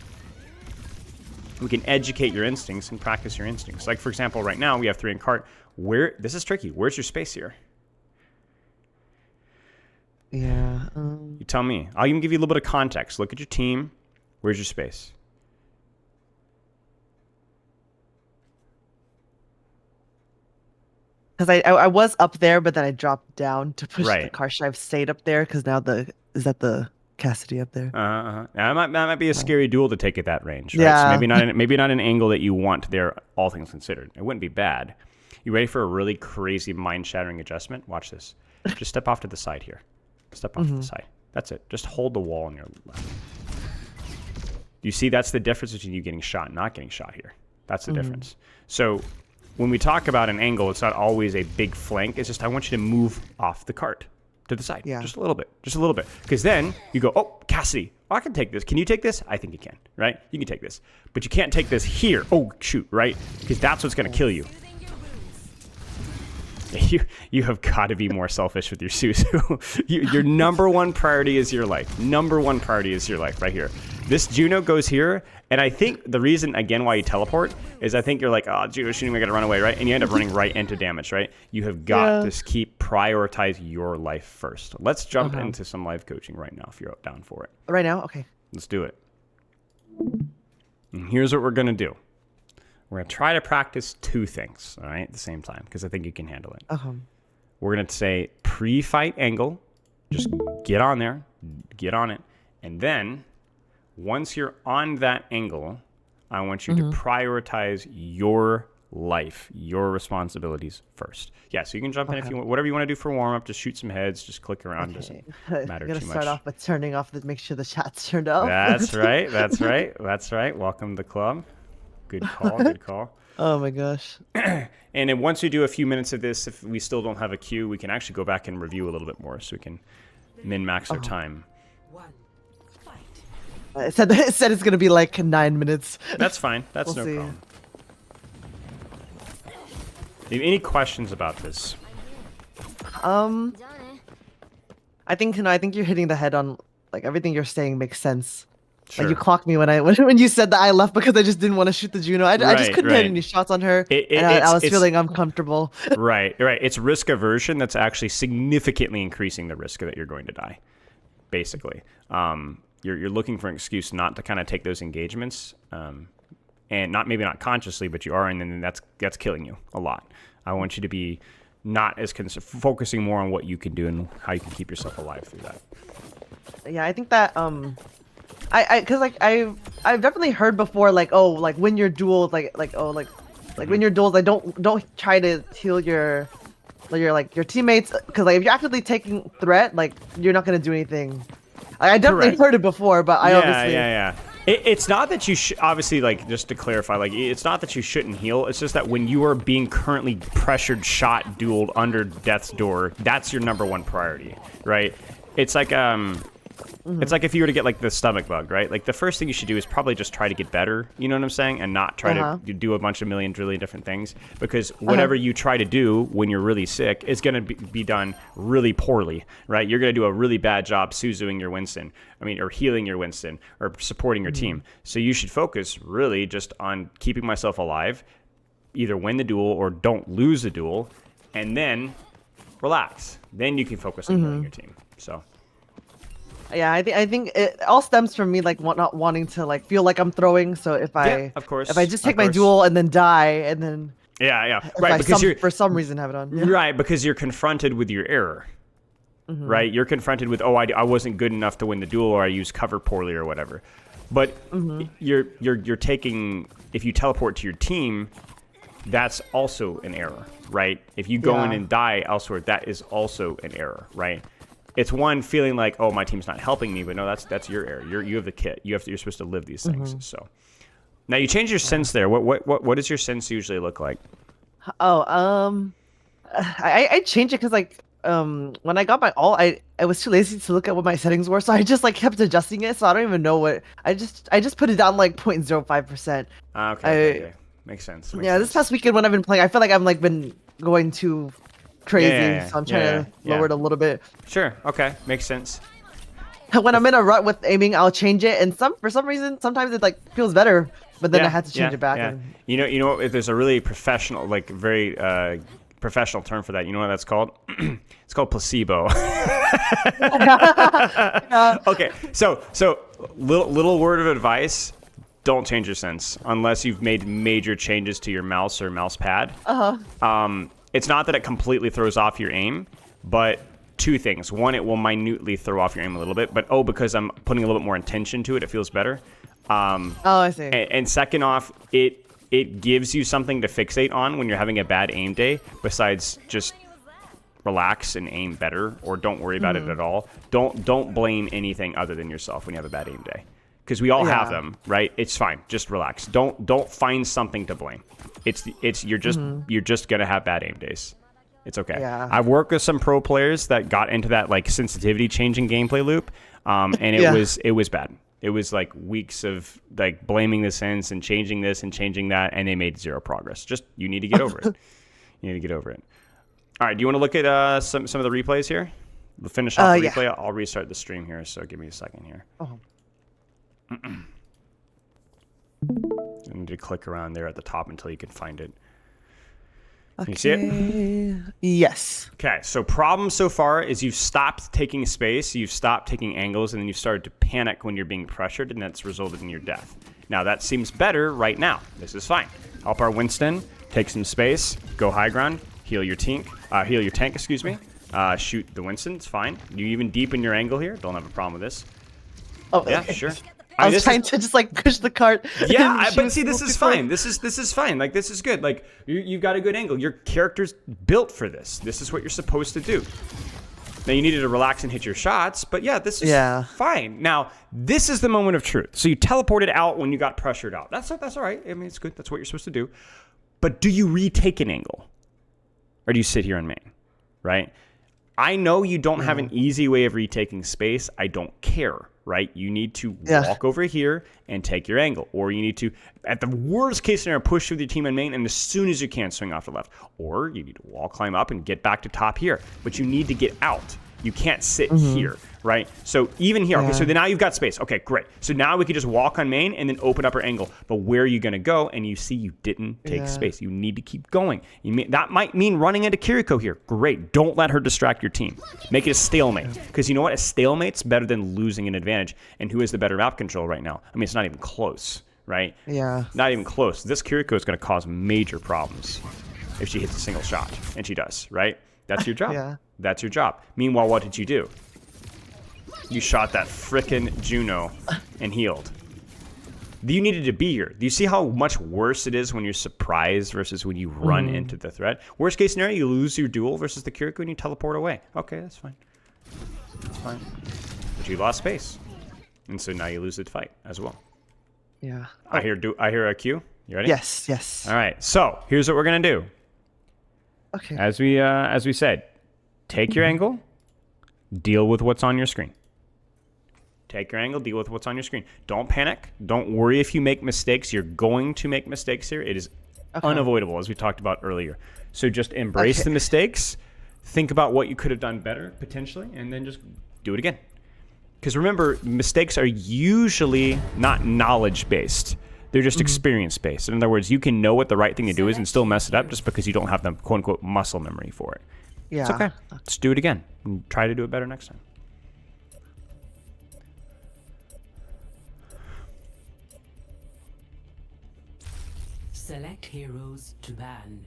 We can educate your instincts and practice your instincts. Like, for example, right now we have 3 in cart. This is tricky. Where's your space here? Yeah. You tell me. I'll even give you a little bit of context. Look at your team. Where's your space? Because I was up there, but then I dropped down to push the Right. Karsh. I've stayed up there because now is that the Cassidy up there? That might be a scary duel to take at that range. Right? Yeah. So maybe not an angle that you want there, all things considered. It wouldn't be bad. You ready for a really crazy mind-shattering adjustment? Watch this. Just step off to the side here. Step off to the side. That's it. Just hold the wall on your left. You see that's the difference between you getting shot and not getting shot here. That's the difference. So when we talk about an angle, it's not always a big flank. It's just I want you to move off the cart to the side. Yeah. Just a little bit. Just a little bit. Because then you go, oh, Cassidy, I can take this. Can you take this? I think you can, right? You can take this. But you can't take this here. Oh, shoot, right? Because that's what's going to kill you. You have got to be more selfish with your Suzu. Your number one priority is your life. Number one priority is your life right here. This Juno goes here, and I think the reason, again, why you teleport is I think you're like, oh, Juno's shooting, I got to run away, right? And you end up running right into damage, right? You have got to keep prioritize your life first. Let's jump into some life coaching right now if you're down for it. Right now? Okay. Let's do it. And here's what we're going to do. We're going to try to practice 2 things, all right, at the same time, because I think you can handle it. We're going to say pre-fight angle. Just get on there. Get on it. And then once you're on that angle, I want you to prioritize your life, your responsibilities first. Yeah, so you can jump in if you want. Whatever you want to do for warm-up, just shoot some heads, just click around. Doesn't matter too much. I'm going to start off by turning off, make sure the chat's turned off. That's right. That's right. That's right. Welcome to the club. Good call. Good call. Oh my gosh. And then once we do a few minutes of this, if we still don't have a queue, we can actually go back and review a little bit more so we can min-max our time. It said it's going to be like 9 minutes. That's fine. That's no problem. Any questions about this? I think you're hitting the head on, like, everything you're saying makes sense. Like Sure. you clocked me when when you said that I left because I just didn't want to shoot the Juno. I just Right, couldn't hit right. any shots on her, and I It's was feeling uncomfortable. right, right. It's risk aversion that's actually significantly increasing the risk that you're going to die. Basically, you're looking for an excuse not to kind of take those engagements, and maybe not consciously, but you are, and then that's killing you a lot. I want you to be not as focusing more on what you can do and how you can keep yourself alive through that. Yeah, I think that cause like I've definitely heard before like oh like when you're duels like when you're duels like don't try to heal your teammates because like if you're actively taking threat like you're not gonna do anything. I definitely Correct. heard it before, but I obviously Yeah. It's not that you obviously, like, just to clarify, like, it's not that you shouldn't heal. It's just that when you are being currently pressured, shot, dueled under death's door, that's your number one priority, right? It's like it's like if you were to get like the stomach bug, right? Like the first thing you should do is probably just try to get better, you know what I'm saying? And not try to do a bunch of really different things, because whatever you try to do when you're really sick is going to be done really poorly, right? You're going to do a really bad job Suzuing your Winston. Or healing your Winston or supporting your team. So you should focus really just on keeping myself alive, either win the duel or don't lose the duel, and then relax. Then you can focus on healing your team. So yeah, I think it all stems from me like not wanting to like feel like I'm throwing. So if of course, if I just take my duel and then die and then right, because you're for some reason have it on right, because you're confronted with your error. Right, you're confronted with I wasn't good enough to win the duel, or I used cover poorly, or whatever. But you're taking, if you teleport to your team, that's also an error, right? If you go in and die elsewhere, that is also an error, right? It's one feeling like, oh, my team's not helping me, but no, that's your error. You have the kit. You're supposed to live these things. So now you change your sense there. What does your sense usually look like? I changed it because like when I got my ult, I was too lazy to look at what my settings were, so I just like kept adjusting it. So I don't even know what I just put it down like 0.05%. Okay. Makes sense. This past weekend when I've been playing, I feel like I've like been going too crazy, so I'm trying to lower it a little bit. Sure. Okay. Makes sense. When I'm in a rut with aiming, I'll change it, and for some reason, sometimes it like feels better, but then I had to change it back. And... You know, if there's a really professional, like very professional term for that. You know what that's called? It's called placebo. Okay, so little word of advice: don't change your sense unless you've made major changes to your mouse or mouse pad. It's not that it completely throws off your aim, but two things. One, it will minutely throw off your aim a little bit, but because I'm putting a little bit more intention to it, it feels better. I see. And second off, it gives you something to fixate on when you're having a bad aim day, besides just relax and aim better, or don't worry about it at all. Don't blame anything other than yourself when you have a bad aim day, because we all have them, right? It's fine. Just relax. Don't find something to blame. You're just gonna have bad aim days. It's okay. Yeah. I've worked with some pro players that got into that like sensitivity changing gameplay loop, and it was bad. It was like weeks of like blaming the sense and changing this and changing that, and they made zero progress. Just you need to get over it. You need to get over it. All right. Do you want to look at some of the replays here? We'll finish off the replay. I'll restart the stream here, so give me a second here. You need to click around there at the top until you can find it. Can you see it? Yes. Okay, so problem so far is you've stopped taking space, you've stopped taking angles, and then you've started to panic when you're being pressured, and that's resulted in your death. Now, that seems better right now. This is fine. Help our Winston, take some space, go high ground, heal your tank, excuse me. Shoot the Winston, it's fine. You even deepen your angle here, don't have a problem with this. Oh, yeah, sure. I was trying to just like push the cart. Yeah, but see, this is fine. This is fine. Like, this is good. Like, you've got a good angle. Your character's built for this. This is what you're supposed to do. Now, you needed to relax and hit your shots, but yeah, this is fine. Now, this is the moment of truth. So you teleported out when you got pressured out. That's all right. I mean, it's good. That's what you're supposed to do. But do you retake an angle? Or do you sit here on main? Right? I know you don't have an easy way of retaking space. I don't care. Right? You need to walk over here and take your angle. Or you need to, at the worst case scenario, push with your team in main, and as soon as you can, swing off the left. Or you need to wall climb up and get back to top here. But you need to get out. You can't sit here, right? So even here, okay, so then now you've got space. Okay, great. So now we could just walk on main and then open up our angle. But where are you going to go? And you see you didn't take space. You need to keep going. That might mean running into Kiriko here. Great. Don't let her distract your team. Make it a stalemate. Because you know what? A stalemate's better than losing an advantage. And who has the better map control right now? I mean, it's not even close, right? Yeah. Not even close. This Kiriko is going to cause major problems if she hits a single shot. And she does, right? That's your job. Yeah. That's your job. Meanwhile, what did you do? You shot that frickin' Juno and healed. You needed to be here. Do you see how much worse it is when you're surprised versus when you run into the threat? Worst case scenario, you lose your duel versus the Kiriko and you teleport away. Okay, that's fine. That's fine. But you lost space. And so now you lose the fight as well. Yeah. I hear a cue. You ready? Yes, yes. All right. So here's what we're gonna do. Okay. As we said, take your angle, deal with what's on your screen. Take your angle, deal with what's on your screen. Don't panic. Don't worry if you make mistakes. You're going to make mistakes here. It is unavoidable, as we talked about earlier. So just embrace the mistakes. Think about what you could have done better, potentially, and then just do it again. Because remember, mistakes are usually not knowledge-based. They're just experience-based. In other words, you can know what the right thing to do is and still mess it up just because you don't have the quote-unquote muscle memory for it. Yeah. It's okay. Let's do it again and try to do it better next time. Select heroes to ban.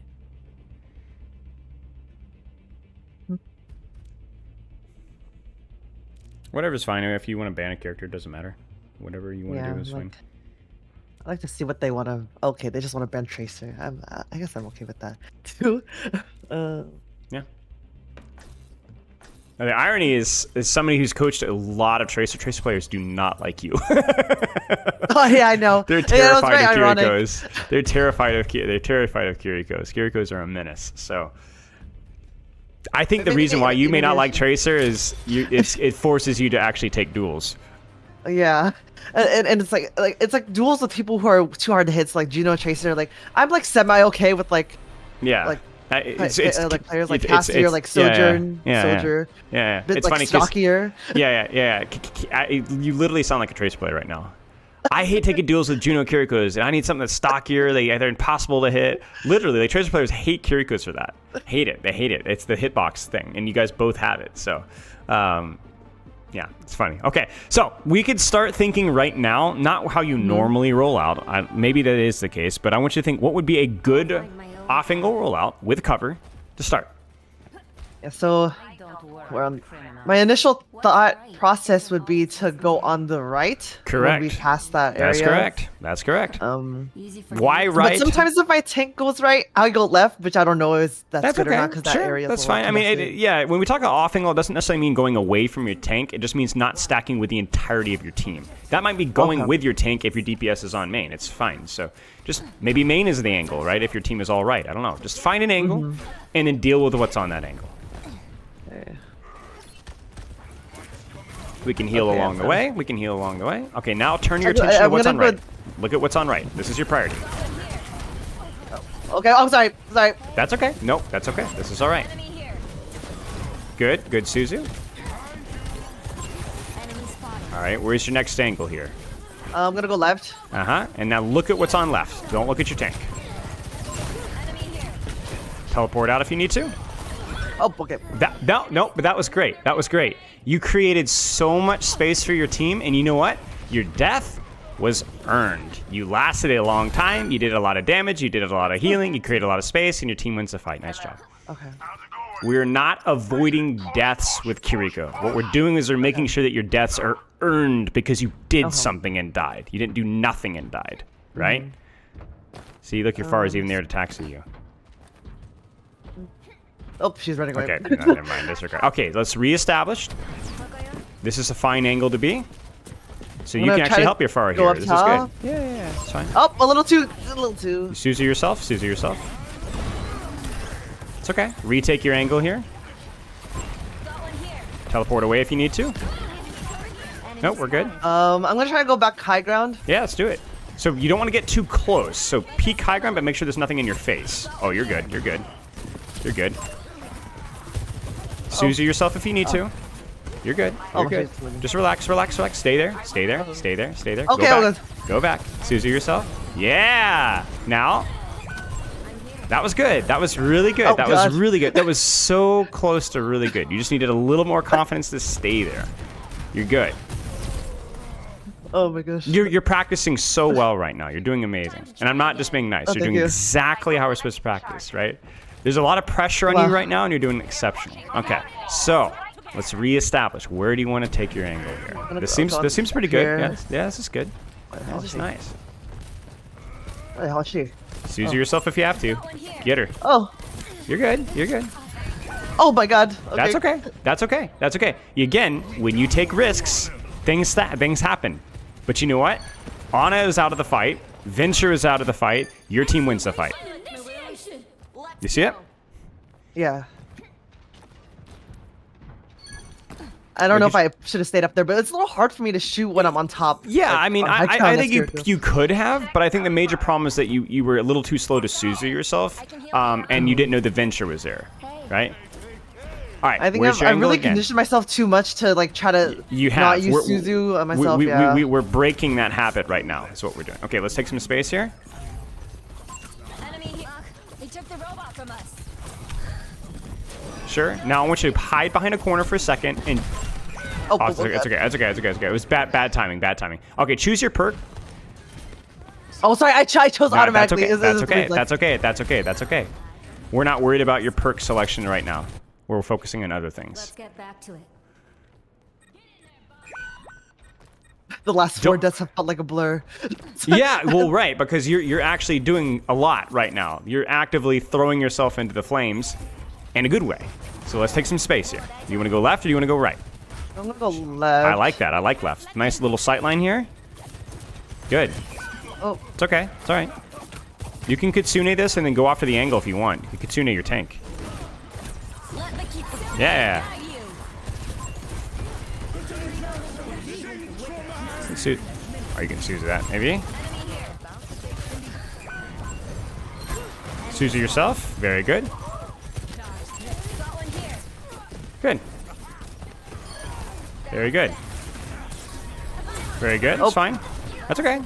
Whatever's fine. If you want to ban a character, it doesn't matter. Whatever you want to do is fine. I like to see what they want to. Okay, they just want to ban Tracer. I guess I'm okay with that too. Yeah. Now, the irony is somebody who's coached a lot of Tracer players do not like you. Oh yeah, I know. They're terrified of ironic. Kirikos. They're terrified of Kirikos. Kirikos are a menace. So I think the reason why you may not like Tracer is it forces you to actually take duels. Yeah, and it's like duels with people who are too hard to hit. So like Juno, Tracer. Like I'm like semi okay with like like players like Cassidy or like Sojourn. Yeah. Bit It's like funny stockier. Yeah. You literally sound like a Tracer player right now. I hate taking duels with Juno Kirikos, and I need something that's stockier. They're impossible to hit. Literally, like Tracer players hate Kirikos for that. Hate it. They hate it. It's the hitbox thing, and you guys both have it. So, yeah, it's funny. Okay, so we could start thinking right now, not how you normally roll out. Maybe that is the case, but I want you to think what would be a good off-angle rollout with cover to start. Yeah, so my initial thought process would be to go on the right. Correct. When we pass that area. That's correct. Why But right? sometimes if my tank goes right, I go left, which I don't know if that's good okay. or not because that area is That's a little fine. I mean, contested. when we talk about off angle, it doesn't necessarily mean going away from your tank. It just means not stacking with the entirety of your team. That might be going with your tank if your DPS is on main. It's fine. So just maybe main is the angle, right? If your team is all right. I don't know. Just find an angle and then deal with what's on that angle. Okay. We can heal along the way. Okay, now turn your attention to what's on right. Look at what's on right. This is your priority. Okay, I'm sorry. That's okay. Nope, that's okay. This is all right. Good, Suzu. All right, where's your next angle here? I'm gonna go left. And now look at what's on left. Don't look at your tank. Teleport out if you need to. Oh, okay. No, but that was great. You created so much space for your team, and you know what? Your death was earned. You lasted a long time. You did a lot of damage. You did a lot of healing. You created a lot of space, and your team wins the fight. Nice job. Okay. We're not avoiding deaths with Kiriko. What we're doing is we're making sure that your deaths are earned because you did something and died. You didn't do nothing and died, right? See, look, your Pharah is even there to taxi you. Oh, she's running away. Okay, no, never mind. Disregard. Okay, let's reestablish. This is a fine angle to be. So you can actually help your Pharah here. This is good. Yeah, it's fine. Oh, a little too. Suzu yourself. It's okay. Retake your angle here. Teleport away if you need to. Nope, we're good. I'm gonna try to go back high ground. Yeah, let's do it. So you don't want to get too close. So peek high ground, but make sure there's nothing in your face. Oh, you're good. Suzu yourself if you need to. You're good. Oh, You're good. she's moving. Just relax, relax, relax. Stay there. Stay there. Stay there. Stay there. Okay, Go okay. back. Go back. Suzu yourself. Yeah. Now. That was good. That was really good. Oh, that gosh. was really good. That was so close to really good. You just needed a little more confidence to stay there. You're good. Oh my gosh. You're practicing so well right now. You're doing amazing. And I'm not just being nice. You're thank doing you. exactly how we're supposed to practice, right? There's a lot of pressure on Wow. you right now, and you're doing exceptional. Okay, so let's reestablish. Where do you want to take your angle here? gonna This go seems pretty good. here. Yeah, this is good. hell This is she? nice. Wait, how's she? Suzu yourself if you have to. Get her. Oh. You're good. You're good. Oh my god. Okay. That's okay. That's okay. That's okay. Again, when you take risks, things happen. But you know what? Anna is out of the fight. Venture is out of the fight. Your team wins the fight. You see it? Yeah. I don't know if Like I should have stayed up there, but it's a little hard for me to shoot when I'm on top. Yeah, like, I mean, on high I ground think as Kiriko. you could have, but I think the major problem is that you were a little too slow to Suzu yourself, and you didn't know the Venture was there, right? All right, I think where's your I've angle really again? conditioned myself too much to like try to You have. not use Suzu on myself. We're breaking that habit right now. Is what we're doing. Okay, let's take some space here. Enemy here. They took the robot from us. Sure. Now I want you to hide behind a corner for a second and. Oh, Oh, it's okay. It's okay. It's okay. It's okay. It's okay. It was bad timing. Bad timing. Okay, choose your perk. Oh, sorry, I chose No, automatically. That's okay. That's okay. That's okay. That's okay. We're not worried about your perk selection right now. We're focusing on other things. Let's get back to it. The last four Don't- deaths have felt like a blur. Yeah, well, right, because you're actually doing a lot right now. You're actively throwing yourself into the flames in a good way. So let's take some space here. Do you want to go left or do you want to go right? I'm gonna go left. I like that. I like left. Nice little sight line here. Good. Oh, It's okay. It's all right. You can Kitsune this and then go after the angle if you want. You can Kitsune your tank. Let the Kitsune Yeah. at you. Suit. Are you going to Suzu that? Maybe? Suzu yourself. Very good. Got one here. Good. Very good. Very good. That's Oh. fine. That's okay. Enemy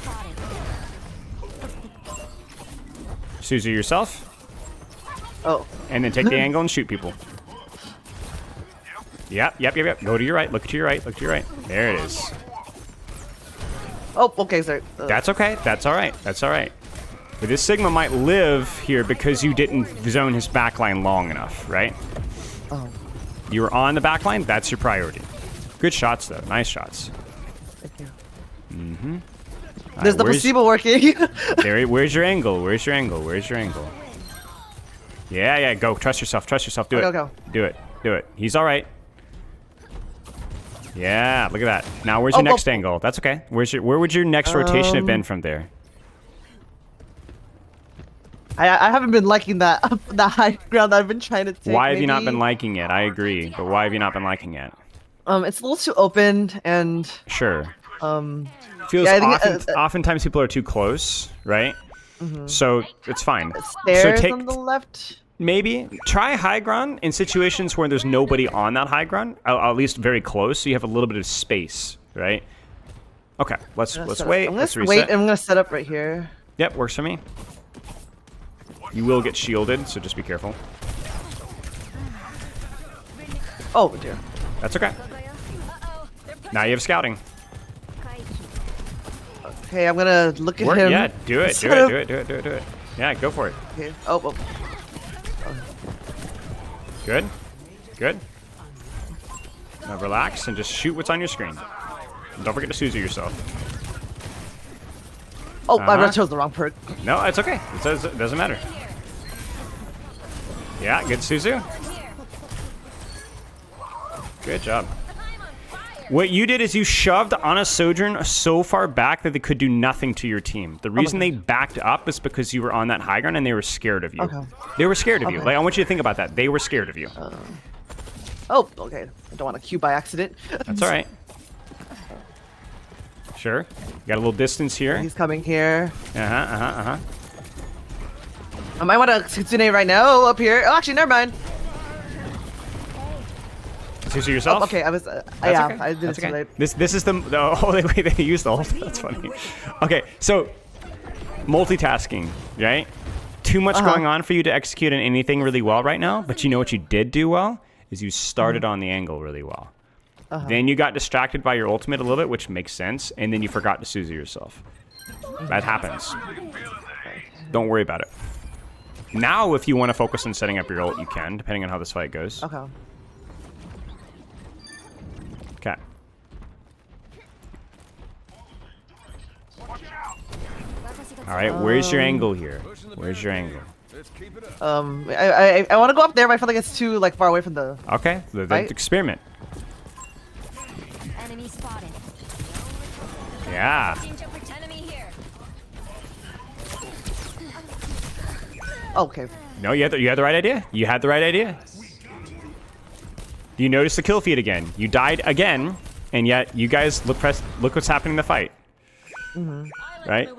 spotted. Suzu yourself. oh. And then take the angle and shoot people. Yep. Go to your right. Look to your right. Look to your right. There it is. Oh, okay, sorry. That's okay. That's all right. That's all right. But this Sigma might live here because you didn't zone his backline long enough, right? Oh, You were on the backline. That's your priority. Good shots, though. Nice shots. thank you. All There's right, the where's- placebo working. Where's your angle? Where's your angle? Where's your angle? Yeah. Go. Trust yourself. Trust yourself. Do it. Go. Do it. Do it. He's all right. Yeah. Look at that. Now, where's your next angle? That's okay. Where would your next rotation have been from there? I haven't been liking that that high ground that I've been trying to take. Why have you not maybe. been liking it? I agree, but why have you not been liking it? It's a little too open and Sure. um. Feels Yeah, I think, oftentimes people are too close, right? So it's fine. Stairs so take on the left. maybe try high ground in situations where there's nobody on that high ground, at least very close, so you have a little bit of space, right? Okay, let's wait. I'm Let's gonna reset. wait. I'm gonna set up right here. Yep, works for me. You will get shielded, so just be careful. Oh dear. That's okay. Uh-oh. They're pushing. Now you have scouting. Okay, I'm gonna look at Work, him. yeah, do it. set up. Do it. Yeah, go for it. Okay. Oh. Good. Now relax and just shoot what's on your screen. And don't forget to Suzu yourself. Oh, I Uh-huh. chose the wrong perk. No, it's okay. It doesn't matter. Yeah, good Suzu. Good job. What you did is you shoved on a Sojourn so far back that they could do nothing to your team. The reason they backed up is because you were on that high ground and they were scared of you. Okay. They were scared of you. Okay. Like, I want you to think about that. They were scared of you. Oh, okay. I don't want to Q by accident. That's all right. Sure. You got a little distance here. He's coming here. Uh-huh. I might want to Kitsune right now. Up here. Oh, actually, never mind. Suzu yourself. Oh, okay, I was. That's Yeah, okay. I did That's it too okay. late. This is the only way they use the ult. That's funny. Okay, so multitasking, right? Too much going on for you to execute on anything really well right now. But you know what you did do well is you started on the angle really well. Then you got distracted by your ultimate a little bit, which makes sense, and then you forgot to Suzu yourself. That happens. Don't worry about it. Now, if you want to focus on setting up your ult, you can, depending on how this fight goes. Okay. Okay. All right, where's your angle here? Where's your angle? I want to go up there, but I feel like it's too like far away from the. Okay, then Right? experiment. Enemy spotted. Yeah. Enemy here. Okay. No, you had the right idea. You had the right idea. You noticed the kill feed again. You died again, and yet you guys look what's happening in the fight. Right?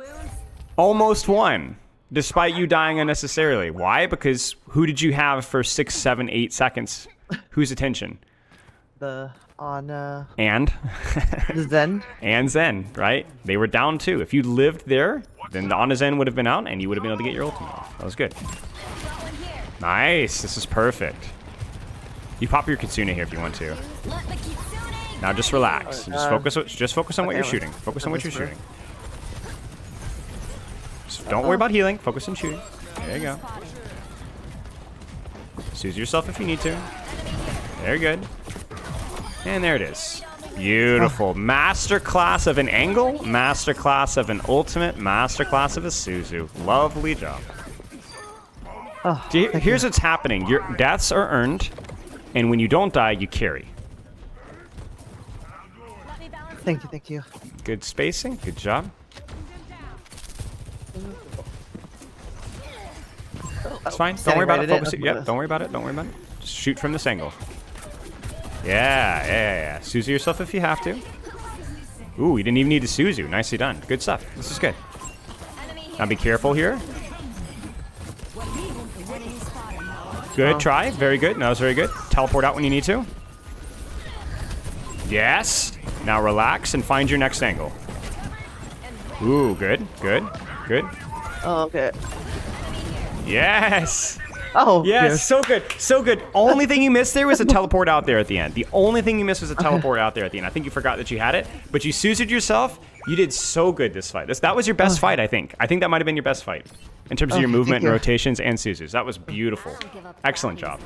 Almost won, despite you dying unnecessarily. Why? Because who did you have for 6, 7, 8 seconds? Whose attention? The on And the Zen. and Zen, right? They were down too. If you lived there, then the Ana Zen would have been out, and you would have been able to get your ultimate off. That was good. Nice. This is perfect. You pop your Kitsune here if you want to. Let the Kitsune. Now just relax. Just focus on what you're okay, shooting. Focus on what you're whisper. shooting. Just don't worry about healing. Focus on shooting. There you go. Suzu yourself if you need to. Very good. And there it is. Beautiful. Masterclass of an angle. Masterclass of an ultimate. Masterclass of a Suzu. Lovely job. Oh, Here's what's happening. Your deaths are earned, and when you don't die, you carry. thank you, thank you. Good spacing. Good job. It's fine. Don't worry about it. Focus it. Yep. Don't worry about it. Don't worry about it. Just shoot from this angle. Yeah. Suzu yourself if you have to. Ooh, you didn't even need to Suzu. Nicely done. Good stuff. This is good. Now be careful here. Good try. Very good. No, that was very good. Teleport out when you need to. Yes. Now relax and find your next angle. Ooh, good. Oh, okay. Yes. Oh, Yes, so good, so good. Only thing you missed there was a teleport out there at the end. The only thing you missed was a teleport out there at the end. I think you forgot that you had it, but you Suzu'd yourself. You did so good this fight. That was your best fight, I think. I think that might have been your best fight in terms of your movement and you. rotations and Suzu's. That was beautiful. Excellent job.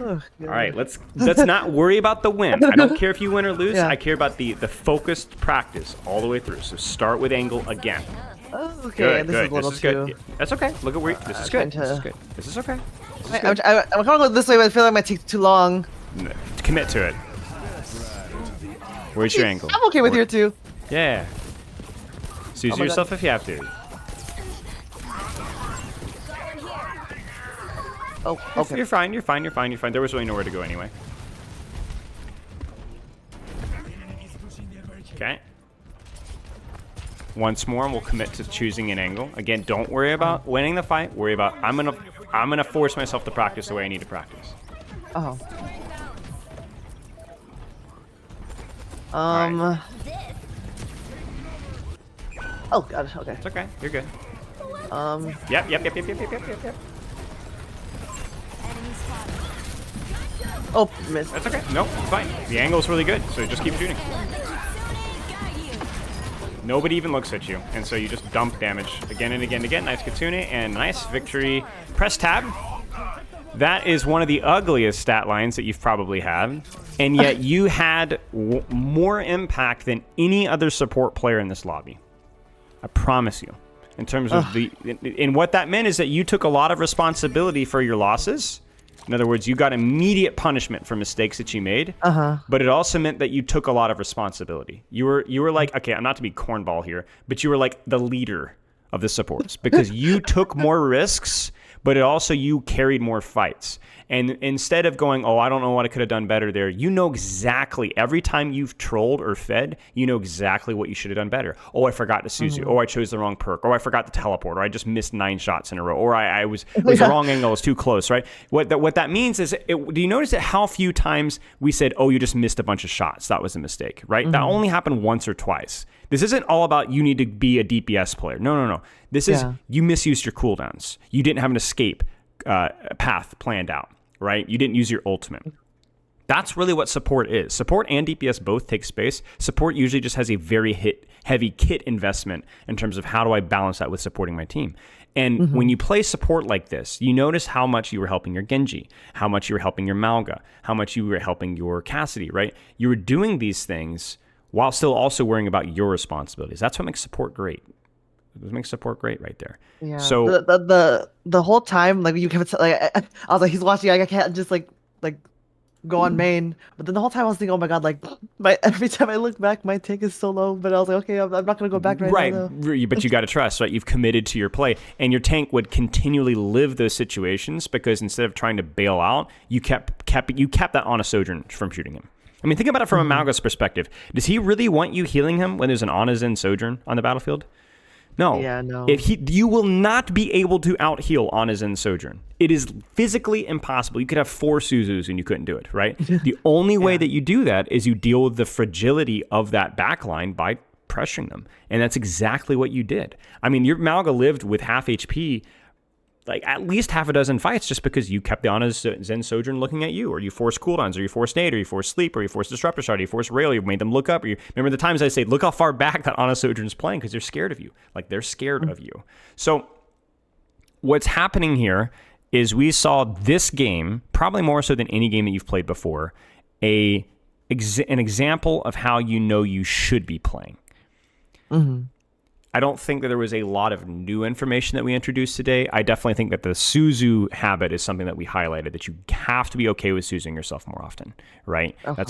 Oh, All right, let's not worry about the win. I don't care if you win or lose. Yeah. I care about the focused practice all the way through. So start with angle again. Oh, okay. Good, This is a little good. too. Yeah, that's okay. Look at where this is good. trying This is to- good. This is okay. This is I'm good. kind of go this way, but I feel like it might take too long. Commit to it. Where's your angle? I'm okay with Where- here too. Yeah. Suzu my yourself if you have to. Oh, okay. You're fine. There was really nowhere to go anyway. Okay. Once more, and we'll commit to choosing an angle. Again, don't worry about winning the fight. Worry about I'm gonna force myself to practice the way I need to practice. Oh. Alright. Oh god. Okay. It's okay. You're good. Yep. Yep. Oh, missed. That's okay. Nope, it's fine. The angle's really good, so just keep shooting. Nobody even looks at you, and so you just dump damage again and again and again. Nice Kitsune, and nice victory. Press tab. That is one of the ugliest stat lines that you've probably had, and yet you had more impact than any other support player in this lobby. I promise you. In terms of and what that meant is that you took a lot of responsibility for your losses. In other words, you got immediate punishment for mistakes that you made. But it also meant that you took a lot of responsibility. You were like, okay, I'm not to be cornball here, but you were like the leader of the supports because you took more risks, but it also you carried more fights. And instead of going, oh, I don't know what I could have done better there, you know exactly, every time you've trolled or fed, you know exactly what you should have done better. Oh, I forgot to Suzu. Oh, I chose the wrong perk. Oh, I forgot to teleport. Or I just missed 9 shots in a row. Or I was the wrong angle. It was too close, right? What that means is, do you notice that how few times we said, oh, you just missed a bunch of shots. That was a mistake, right? That only happened once or twice. This isn't all about you need to be a DPS player. No. This is you misused your cooldowns. You didn't have an escape path planned out, right? You didn't use your ultimate. That's really what support is. Support and DPS both take space. Support usually just has a very heavy kit investment in terms of how do I balance that with supporting my team. And when you play support like this, you notice how much you were helping your Genji, how much you were helping your Malga, how much you were helping your Cassidy, right? You were doing these things while still also worrying about your responsibilities. That's what makes support great. It makes support great right there. Yeah. So the whole time, like you kept like I was like, he's watching. I can't just like go on main. But then the whole time I was thinking, oh my god, like every time I look back, my tank is so low. But I was like, okay, I'm not gonna go back right now. Right, but you got to trust, right? You've committed to your play, and your tank would continually live those situations because instead of trying to bail out, you kept that on a Sojourn from shooting him. I mean, think about it from a Malga's perspective. Does he really want you healing him when there's an Onizen Sojourn on the battlefield? No. Yeah, no. You will not be able to out-heal Onizen Sojourn. It is physically impossible. You could have 4 Suzus and you couldn't do it, right? The only way that you do that is you deal with the fragility of that backline by pressuring them. And that's exactly what you did. I mean, your Malga lived with half HP like at least half a dozen fights just because you kept the Onizen Sojourn looking at you, or you forced cooldowns, or you forced nade, or you forced sleep, or you forced disruptor shot, or you forced rail, you made them look up. Or you remember the times I say, look how far back that Onizen Sojourn's playing because they're scared of you. Like they're scared of you. So what's happening here is we saw this game, probably more so than any game that you've played before, an example of how you know you should be playing. I don't think that there was a lot of new information that we introduced today. I definitely think that the Suzu habit is something that we highlighted, that you have to be okay with Suzing yourself more often, right? Okay.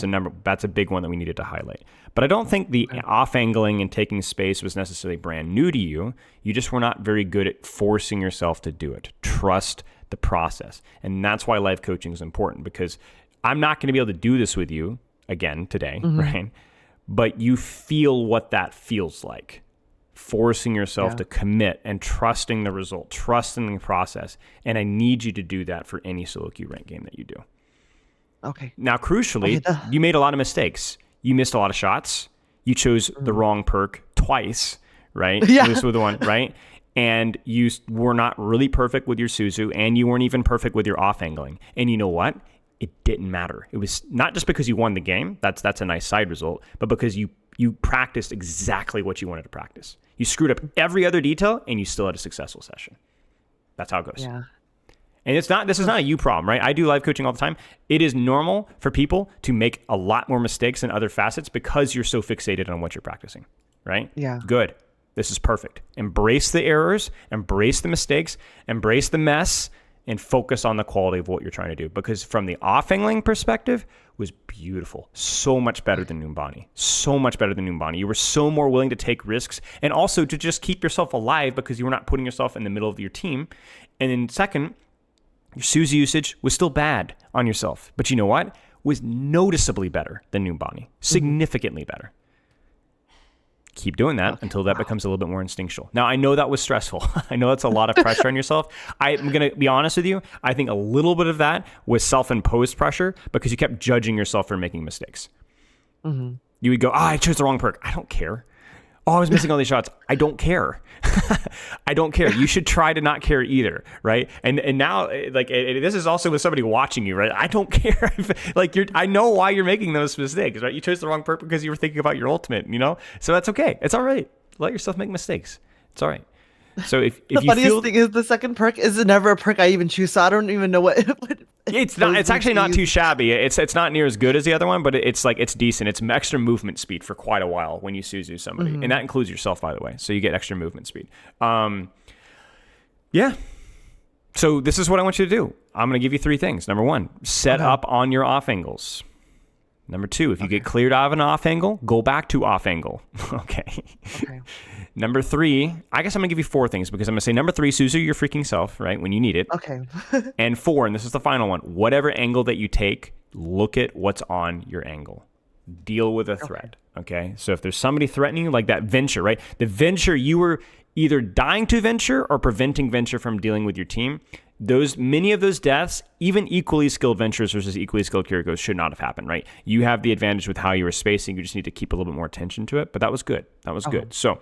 That's a big one that we needed to highlight. But I don't think the off-angling and taking space was necessarily brand new to you. You just were not very good at forcing yourself to do it. Trust the process. And that's why life coaching is important, because I'm not going to be able to do this with you again today, right? But you feel what that feels like. Forcing yourself to commit and trusting the result, trusting the process. And I need you to do that for any solo queue rank game that you do. Okay. Now, crucially, you made a lot of mistakes. You missed a lot of shots. You chose the wrong perk twice, right? Yeah. This was the one, right? And you were not really perfect with your Suzu, and you weren't even perfect with your off-angling. And you know what? It didn't matter. It was not just because you won the game. That's a nice side result, but because you practiced exactly what you wanted to practice. You screwed up every other detail, and you still had a successful session. That's how it goes. Yeah. And this is not a you problem, right? I do live coaching all the time. It is normal for people to make a lot more mistakes in other facets because you're so fixated on what you're practicing, right? Yeah. Good. This is perfect. Embrace the errors, embrace the mistakes, embrace the mess, and focus on the quality of what you're trying to do. Because from the off-angling perspective, was beautiful. So much better than Numbani. So much better than Numbani. You were so more willing to take risks and also to just keep yourself alive because you were not putting yourself in the middle of your team. And then second, your Suzu usage was still bad on yourself. But you know what? Was noticeably better than Numbani. Significantly better. Keep doing that until that becomes a little bit more instinctual. Now, I know that was stressful. I know that's a lot of pressure on yourself. I'm going to be honest with you. I think a little bit of that was self-imposed pressure because you kept judging yourself for making mistakes. You would go, I chose the wrong perk. I don't care. Oh, I was missing all these shots. I don't care. I don't care. You should try to not care either, right? And now, like, this is also with somebody watching you, right? I don't care. Like, I know why you're making those mistakes, right? You chose the wrong perk because you were thinking about your ultimate, you know? So that's okay. It's all right. Let yourself make mistakes. It's all right. So if the you funniest thing is the second perk is never a perk I even choose, so I don't even know what it's not. It's actually not too shabby. It's not near as good as the other one, but it's decent. It's extra movement speed for quite a while when you Suzu somebody, and that includes yourself, by the way. So you get extra movement speed. Yeah. So this is what I want you to do. I'm going to give you 3 things. Number 1, set up on your off angles. Number 2, if you get cleared out of an off angle, go back to off angle. Okay. Okay. Number 3, I guess I'm going to give you 4 things because I'm going to say number 3, Suzu, your freaking self, right, when you need it. Okay. And 4, and this is the final one, whatever angle that you take, look at what's on your angle. Deal with a threat, okay? So if there's somebody threatening you, like that venture, right? The venture, you were either dying to venture or preventing venture from dealing with your team. Many of those deaths, even equally skilled ventures versus equally skilled Kirikos, should not have happened, right? You have the advantage with how you were spacing. You just need to keep a little bit more attention to it, but that was good. That was good. So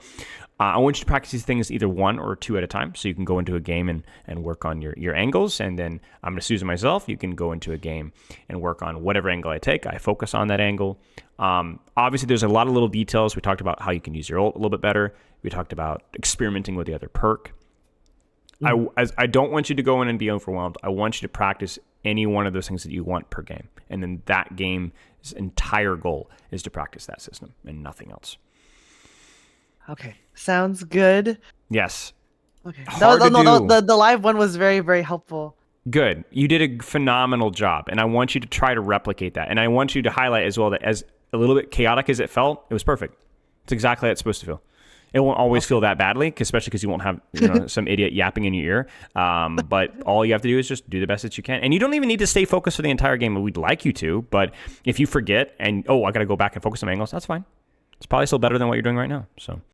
I want you to practice these things either 1 or 2 at a time, so you can go into a game and work on your angles, and then I'm going to Susan myself. You can go into a game and work on whatever angle I take. I focus on that angle. Obviously, there's a lot of little details. We talked about how you can use your ult a little bit better. We talked about experimenting with the other perk. I don't want you to go in and be overwhelmed. I want you to practice any one of those things that you want per game. And then that game's entire goal is to practice that system and nothing else. Okay. Sounds good. Yes. Okay. Hard to do. The live one was very, very helpful. Good. You did a phenomenal job. And I want you to try to replicate that. And I want you to highlight as well that as a little bit chaotic as it felt, it was perfect. It's exactly how it's supposed to feel. It won't always feel that badly, especially because you won't have some idiot yapping in your ear. But all you have to do is just do the best that you can. And you don't even need to stay focused for the entire game. We'd like you to. But if you forget and, I got to go back and focus on angles, that's fine. It's probably still better than what you're doing right now. So